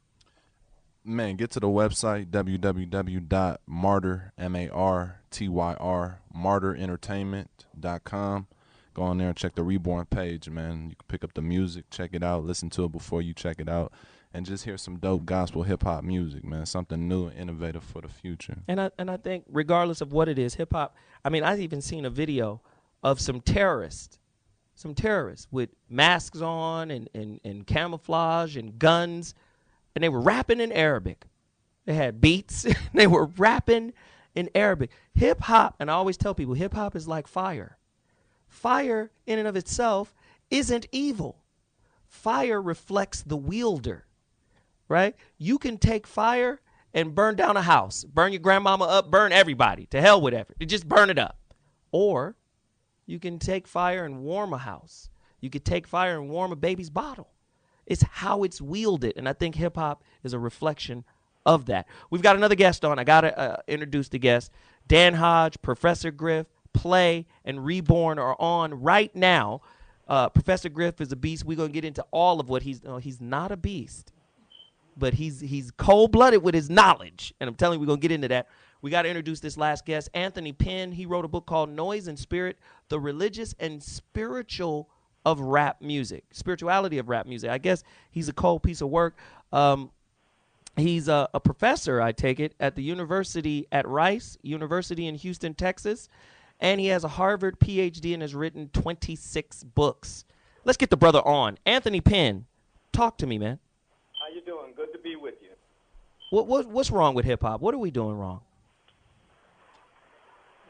S9: Man, get to the website, www.martyr, M-A-R-T-Y-R, martyrentertainment.com. Go on there and check the Reborn page, man. You can pick up the music, check it out, listen to it before you check it out, and just hear some dope gospel hip-hop music, man, something new and innovative for the future.
S3: And I think regardless of what it is, hip-hop, I mean, I've even seen a video of some terrorists with masks on and camouflage and guns, and they were rapping in Arabic. They had beats. They were rapping in Arabic. Hip-hop, and I always tell people, hip-hop is like fire. Fire in and of itself isn't evil. Fire reflects the wielder, right? You can take fire and burn down a house, burn your grandmama up, burn everybody, to hell with everything. Just burn it up. Or you can take fire and warm a house. You could take fire and warm a baby's bottle. It's how it's wielded, and I think hip-hop is a reflection of that. We've got another guest on. I got to introduce the guest. Dan Hodge, Professor Griff, Play, and Reborn are on right now. Professor Griff is a beast. We're going to get into all of what he's not a beast, but he's cold-blooded with his knowledge, and I'm telling you, we're going to get into that. We got to introduce this last guest, Anthony Penn. He wrote a book called Noise and Spirit, The Religious and Spiritual of Rap Music, Spirituality of Rap Music. I guess he's a cold piece of work. He's a professor, I take it, at the university at Rice University in Houston, Texas, and he has a Harvard PhD and has written 26 books. Let's get the brother on. Anthony Penn, talk to me, man.
S17: How you doing? Good to be with you.
S3: What's wrong with hip-hop? What are we doing wrong?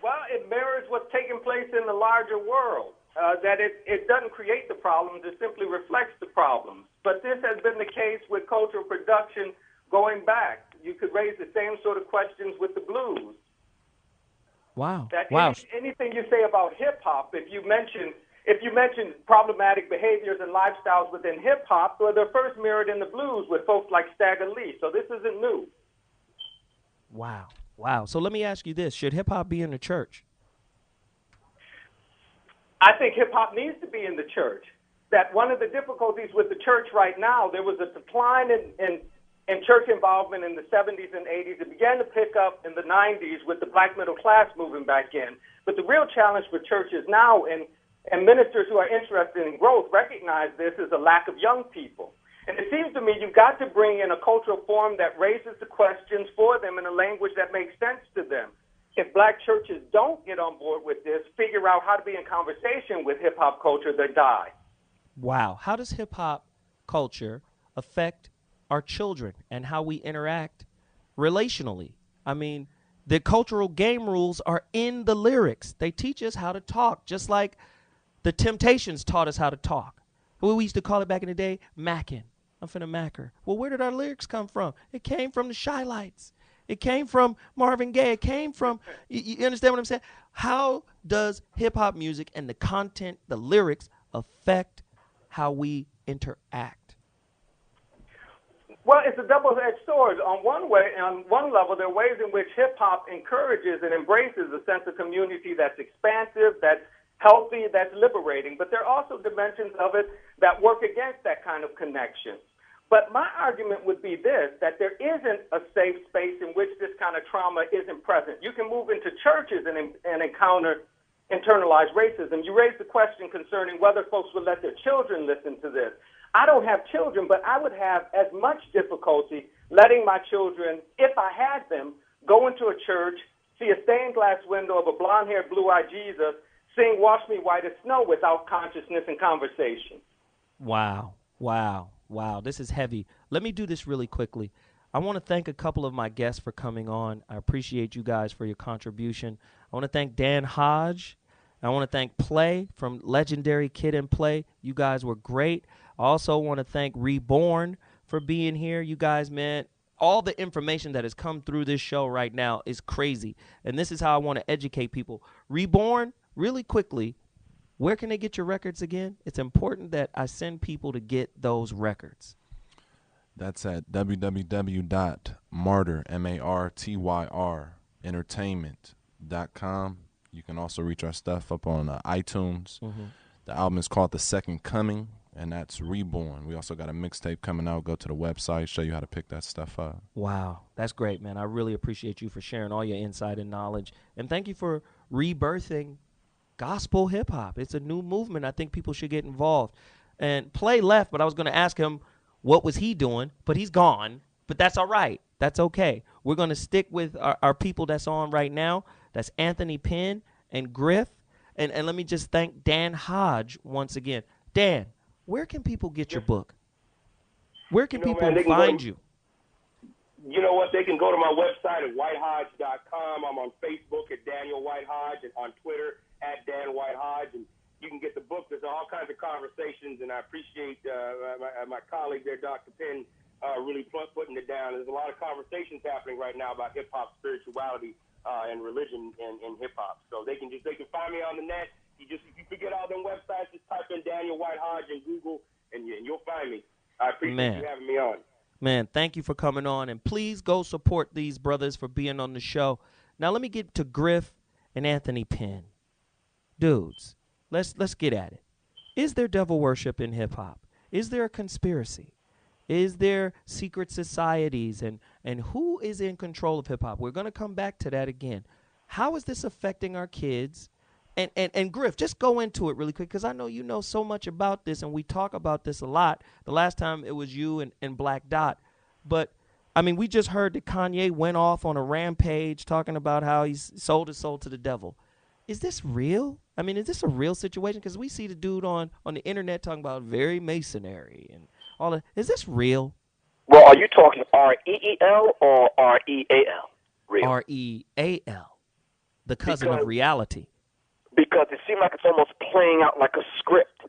S17: Well, it mirrors what's taking place in the larger world. That it doesn't create the problems, it simply reflects the problems. But this has been the case with cultural production going back. You could raise the same sort of questions with the blues.
S3: Wow.
S17: Anything you say about hip-hop, if you mention problematic behaviors and lifestyles within hip-hop, well, they're first mirrored in the blues with folks like Stagger Lee. So this isn't new.
S3: Wow. So let me ask you this. Should hip-hop be in the church?
S17: I think hip-hop needs to be in the church. That one of the difficulties with the church right now, there was a decline in church involvement in the 70s and 80s. It began to pick up in the 90s with the black middle class moving back in. But the real challenge for churches now, and ministers who are interested in growth recognize this, is a lack of young people. And it seems to me you've got to bring in a cultural form that raises the questions for them in a language that makes sense to them. If black churches don't get on board with this, figure out how to be in conversation with hip-hop culture, they die.
S3: Wow. How does hip-hop culture affect our children and how we interact relationally? I mean, the cultural game rules are in the lyrics. They teach us how to talk, just like the Temptations taught us how to talk. We used to call it back in the day, macking. I'm finna mack her. Well, where did our lyrics come from? It came from the Shy Lights. It came from Marvin Gaye. It came from, you understand what I'm saying? How does hip-hop music and the content, the lyrics, affect how we interact?
S17: Well, it's a double-edged sword. On one level, there are ways in which hip-hop encourages and embraces a sense of community that's expansive, that's healthy, that's liberating. But there are also dimensions of it that work against that kind of connection. But my argument would be this, that there isn't a safe space in which this kind of trauma isn't present. You can move into churches and encounter internalized racism. You raised the question concerning whether folks would let their children listen to this. I don't have children, but I would have as much difficulty letting my children, if I had them, go into a church, see a stained glass window of a blonde-haired, blue-eyed Jesus, sing Wash Me White as Snow without consciousness and conversation.
S3: Wow. This is heavy. Let me do this really quickly. I want to thank a couple of my guests for coming on. I appreciate you guys for your contribution. I want to thank Dan Hodge. I want to thank Play from legendary Kid and Play. You guys were great. I also want to thank Reborn for being here. You guys, man, all the information that has come through this show right now is crazy. And this is how I want to educate people. Reborn, really quickly, where can they get your records again? It's important that I send people to get those records.
S9: That's at www.martyr, M-A-R-T-Y-R, entertainment.com. You can also reach our stuff up on iTunes. Mm-hmm. The album is called The Second Coming, and that's Reborn. We also got a mixtape coming out. Go to the website, show you how to pick that stuff up.
S3: Wow, that's great, man. I really appreciate you for sharing all your insight and knowledge. And thank you for rebirthing gospel hip-hop. It's a new movement. I think people should get involved. And Play left, but I was going to ask him what was he doing, but he's gone. But that's all right. That's okay. We're going to stick with our people that's on right now. That's Anthony Penn and Griff. And let me just thank Dan Hodge once again. Dan, where can people get your book? Where can people find you?
S15: You know what? They can go to my website at whitehodge.com. I'm on Facebook at Daniel White Hodge and on Twitter at Dan White Hodge, and you can get the book. There's all kinds of conversations, and I appreciate my colleague there, Dr. Penn, really putting it down. There's a lot of conversations happening right now about hip-hop spirituality and religion in hip-hop. So they can find me on the net. If you forget all them websites, just type in Daniel White Hodge in Google, and you'll find me. I appreciate you having me on.
S3: Man, thank you for coming on, and please go support these brothers for being on the show. Now let me get to Griff and Anthony Penn. Dudes, let's get at it. Is there devil worship in hip-hop? Is there a conspiracy? Is there secret societies? And who is in control of hip-hop? We're going to come back to that again. How is this affecting our kids? And Griff, just go into it really quick, because I know you know so much about this, and we talk about this a lot. The last time it was you and Black Dot. But, I mean, we just heard that Kanye went off on a rampage talking about how he's sold his soul to the devil. Is this real? I mean, is this a real situation? Because we see the dude on the internet talking about very masonry and all that. Is this real?
S7: Well, are you talking R-E-E-L or R-E-A-L? Real.
S3: R-E-A-L. The cousin of reality.
S7: Because it seems like it's almost playing out like a script.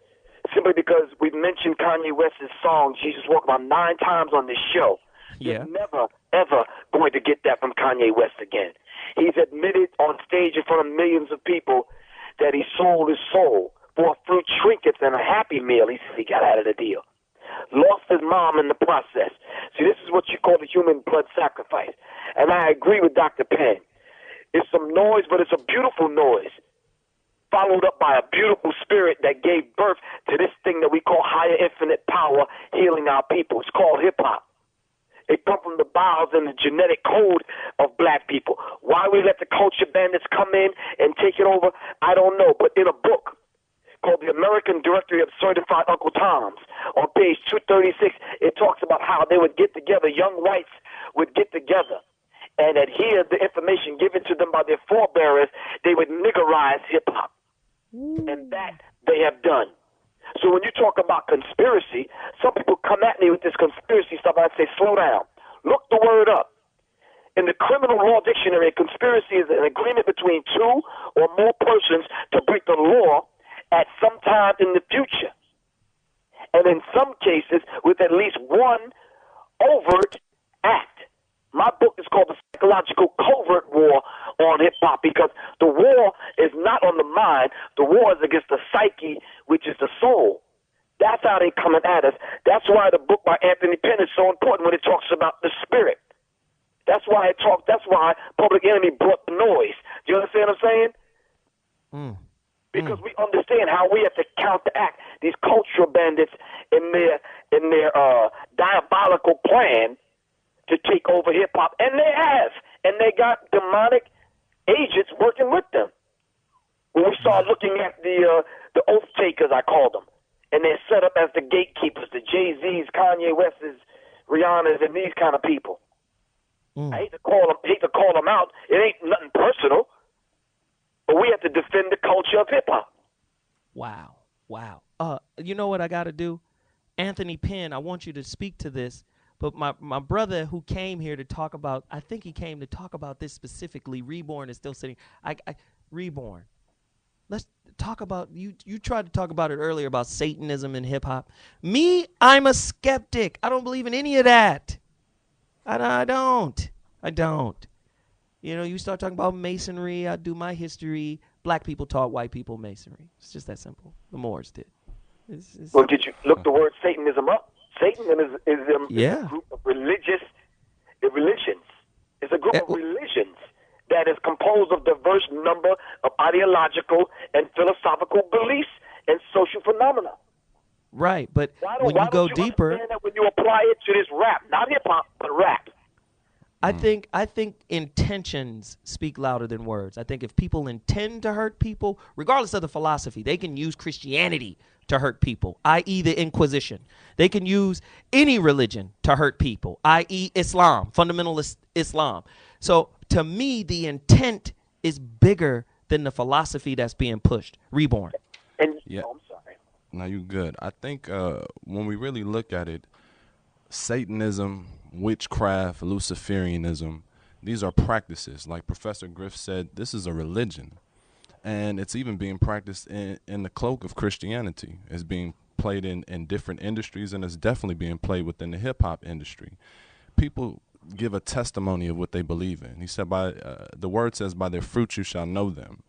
S7: Simply because we've mentioned Kanye West's song, Jesus Walk, about 9 times on this show.
S3: Yeah.
S7: You're never, ever going to get that from Kanye West again. He's admitted on stage in front of millions of people that he sold his soul for a few trinkets and a Happy Meal. He said he got out of the deal. Lost his mom in the process. See, this is what you call the human blood sacrifice. And I agree with Dr. Penn. It's some noise, but it's a beautiful noise, followed up by a beautiful spirit that gave birth to this thing that we call higher infinite power healing our people. It's called hip-hop. It comes from the bowels and the genetic code of black people. Why we let the culture bandits come in and take it over, I don't know. But in a book called The American Directory of Certified Uncle Toms, on page 236, it talks about how they would get together, young whites would get together and adhere the information given to them by their forebearers. They would niggerize hip-hop. And that they have done. So when you talk about conspiracy, some people come at me with this conspiracy stuff, and I say, slow down. Look the word up. In the criminal law dictionary, conspiracy is an agreement between two or more persons to break the law at some time in the future. And in some cases, with at least one overt act. My book is called The Psychological Covert War on Hip-Hop, because the war is not on the mind. The war is against the psyche, which is the soul. That's how they coming at us. That's why the book by Anthony Penn is so important when it talks about the spirit. That's why Public Enemy brought the noise. Do you understand what I'm saying? Because we understand how we have to counteract these cultural bandits in their diabolical plan to take over hip-hop. And they have. And they got demonic agents working with them. When we start looking at the oath takers, I call them, and they're set up as the gatekeepers, the Jay-Z's, Kanye West's, Rihanna's, and these kind of people. I hate to call them out. It ain't nothing personal, but we have to defend the culture of hip-hop.
S3: Wow. You know what I got to do? Anthony Penn, I want you to speak to this. But my brother who came here to talk about, I think he came to talk about this specifically. Reborn is still sitting. Reborn. Let's talk about, you tried to talk about it earlier about Satanism in hip hop. Me, I'm a skeptic. I don't believe in any of that. I don't. You know, you start talking about masonry, I do my history. Black people taught white people masonry. It's just that simple. The Moors did.
S7: Well, did you look the word Satanism up? Satanism is a group of religions. It's a group of religions that is composed of diverse number of ideological and philosophical beliefs and social phenomena.
S3: Right, but when you go deeper,
S7: understand that when you apply it to this rap, not hip hop, but rap.
S3: I think intentions speak louder than words. I think if people intend to hurt people, regardless of the philosophy, they can use Christianity to hurt people, i.e. the Inquisition. They can use any religion to hurt people, i.e. Islam, fundamentalist Islam. So to me, the intent is bigger than the philosophy that's being pushed. Reborn.
S7: And
S9: yeah.
S7: I'm sorry.
S9: No, you good. I think when we really look at it, Satanism, witchcraft, Luciferianism, these are practices. Like Professor Griff said, this is a religion. And it's even being practiced in the cloak of Christianity. It's being played in different industries, and it's definitely being played within the hip-hop industry. People give a testimony of what they believe in. He said, the word says, by their fruits you shall know them.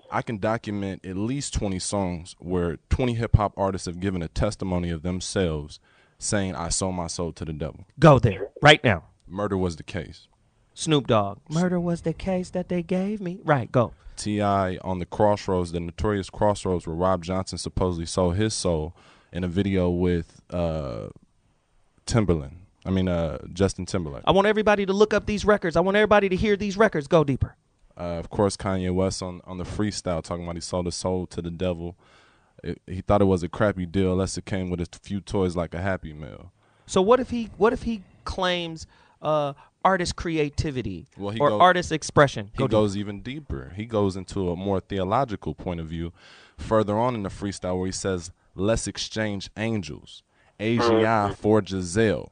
S9: I can document at least 20 songs where 20 hip-hop artists have given a testimony of themselves saying, I sold my soul to the devil.
S3: Go there, right now.
S9: Murder was the case.
S3: Snoop Dogg. Murder was the case that they gave me. Right, go.
S9: T.I. on the Crossroads, the notorious Crossroads, where Rob Johnson supposedly sold his soul in a video with Justin Timberlake.
S3: I want everybody to look up these records. I want everybody to hear these records. Go deeper.
S9: Of course, Kanye West on the freestyle talking about he sold his soul to the devil. He thought it was a crappy deal unless it came with a few toys like a Happy Meal.
S3: So what if he claims artist creativity or artist expression?
S9: He goes even deeper. He goes into a more theological point of view further on in the freestyle where he says, let's exchange angels. AGI for Giselle.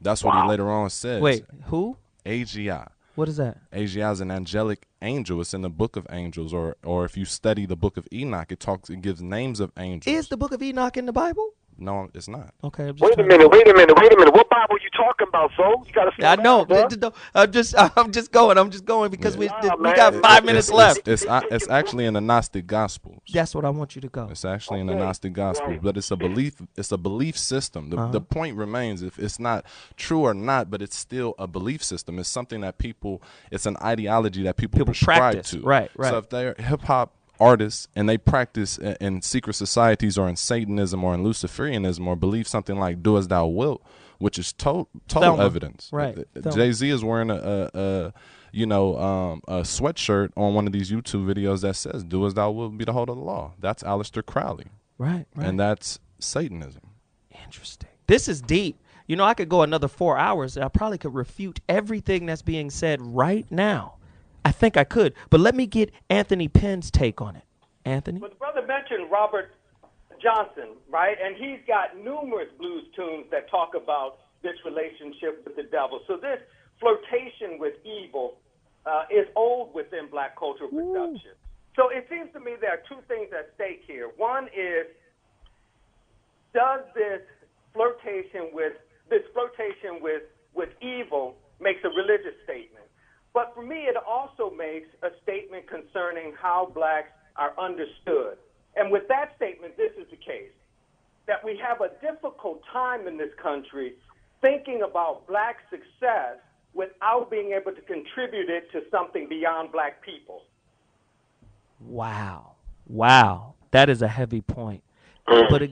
S9: That's what he later on says.
S3: Wait, who?
S9: AGI.
S3: What is that?
S9: AGI is an angelic angel. It's in the Book of Angels, or if you study the Book of Enoch, it gives names of angels.
S3: Is the Book of Enoch in the Bible?
S9: No, it's not.
S3: Okay.
S7: Wait a minute. What Bible are you talking about, so? You gotta
S3: I know. I'm just going because we got 5 minutes left.
S9: It's actually in the Gnostic Gospels.
S3: That's what I want you to go.
S9: It's actually in the Gnostic Gospels, but it's a belief system. The point remains, if it's not true or not, but it's still a belief system. It's something that it's an ideology that people prescribe
S3: practice.
S9: to.
S3: Right.
S9: So if they're hip hop artists and they practice in secret societies or in Satanism or in Luciferianism or believe something like "do as thou wilt," which is total evidence.
S3: Right.
S9: Jay-Z is wearing a sweatshirt on one of these YouTube videos that says "do as thou wilt, be the whole of the law." That's Aleister Crowley.
S3: Right.
S9: And that's Satanism.
S3: Interesting. This is deep. You know, I could go another 4 hours. I probably could refute everything that's being said right now. I think I could. But let me get Anthony Penn's take on it. Anthony?
S17: Well, the brother mentioned Robert Johnson, right? And he's got numerous blues tunes that talk about this relationship with the devil. So this flirtation with evil is old within black cultural production. So it seems to me there are two things at stake here. One is, does this flirtation with evil makes a religious statement? But for me, it also makes a statement concerning how blacks are understood. And with that statement, this is the case, that we have a difficult time in this country thinking about black success without being able to contribute it to something beyond black people.
S3: Wow. That is a heavy point. But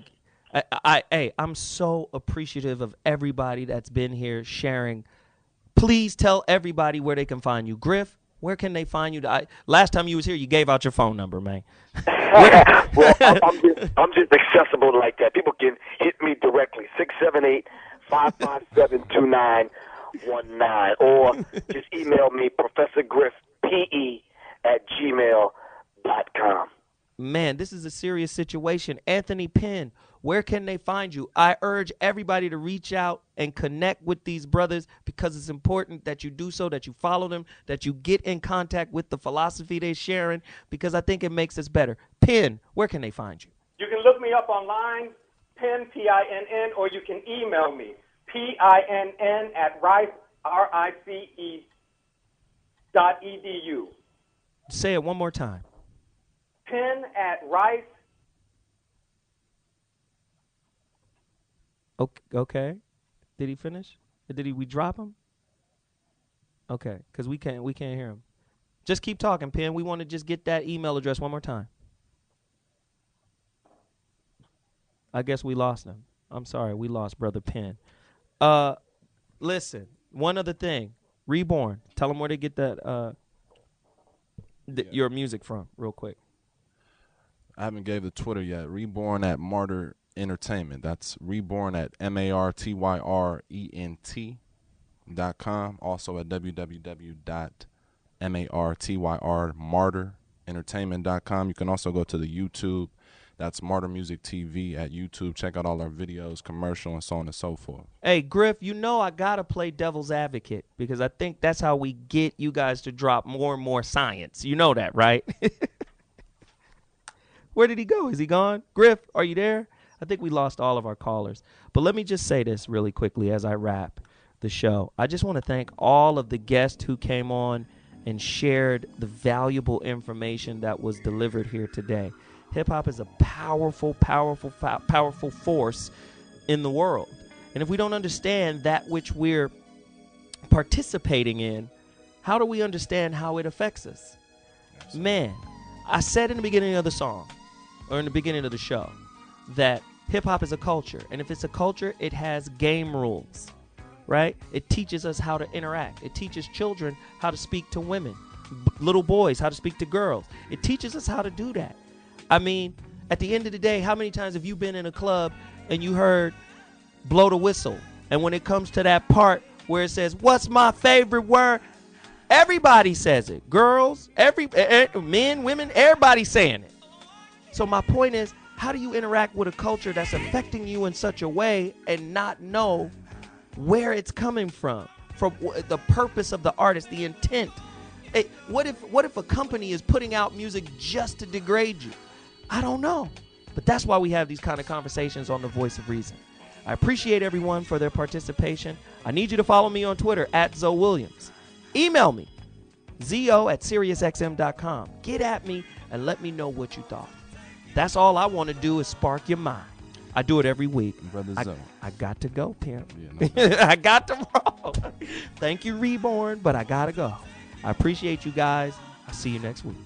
S3: I'm so appreciative of everybody that's been here sharing. Please tell everybody where they can find you. Griff, where can they find you? Last time you was here, you gave out your phone number, man.
S7: Well, I'm just accessible like that. People can hit me directly, 678-557-2919, or just email me, ProfessorGriffPE@gmail.com.
S3: Man, this is a serious situation. Anthony Penn, where can they find you? I urge everybody to reach out and connect with these brothers, because it's important that you do so, that you follow them, that you get in contact with the philosophy they're sharing, because I think it makes us better. Penn, where can they find you?
S17: You can look me up online, Penn, P-I-N-N, or you can email me, PINN@rice.edu.
S3: Say it one more time.
S17: Penn@rice.
S3: Okay. Did he finish? We drop him? Okay, because we can't hear him. Just keep talking, Penn. We want to just get that email address one more time. I guess we lost him. I'm sorry, we lost Brother Penn. Listen, one other thing. Reborn. Tell them where to get that your music from, real quick.
S9: I haven't gave the Twitter yet. Reborn at Martyr Entertainment. That's Reborn at MartyrEnt.com. Also at www.martyrentertainment.com. You can also go to the YouTube. That's Martyr Music TV at YouTube. Check out all our videos, commercial, and so on and so forth.
S3: Hey, Griff, you know I got to play devil's advocate, because I think that's how we get you guys to drop more and more science. You know that, right? Where did he go? Is he gone? Griff, are you there? I think we lost all of our callers. But let me just say this really quickly as I wrap the show. I just want to thank all of the guests who came on and shared the valuable information that was delivered here today. Hip-hop is a powerful, powerful, powerful force in the world. And if we don't understand that which we're participating in, how do we understand how it affects us? Absolutely. Man, I said in the beginning of the song, or in the beginning of the show, that hip-hop is a culture. And if it's a culture, it has game rules, right? It teaches us how to interact. It teaches children how to speak to women, little boys how to speak to girls. It teaches us how to do that. I mean, at the end of the day, how many times have you been in a club and you heard blow the whistle? And when it comes to that part where it says, what's my favorite word? Everybody says it. Girls, men, women, everybody's saying it. So my point is, how do you interact with a culture that's affecting you in such a way and not know where it's coming from the purpose of the artist, the intent? What if a company is putting out music just to degrade you? I don't know. But that's why we have these kind of conversations on The Voice of Reason. I appreciate everyone for their participation. I need you to follow me on Twitter at ZoWilliams. Email me, zo@SiriusXM.com. Get at me and let me know what you thought. That's all I want to do is spark your mind. I do it every week.
S9: Brother Zo.
S3: I got to go, pimp.
S9: Yeah, no
S3: I got to roll. Thank you, Reborn, but I got to go. I appreciate you guys. I'll see you next week.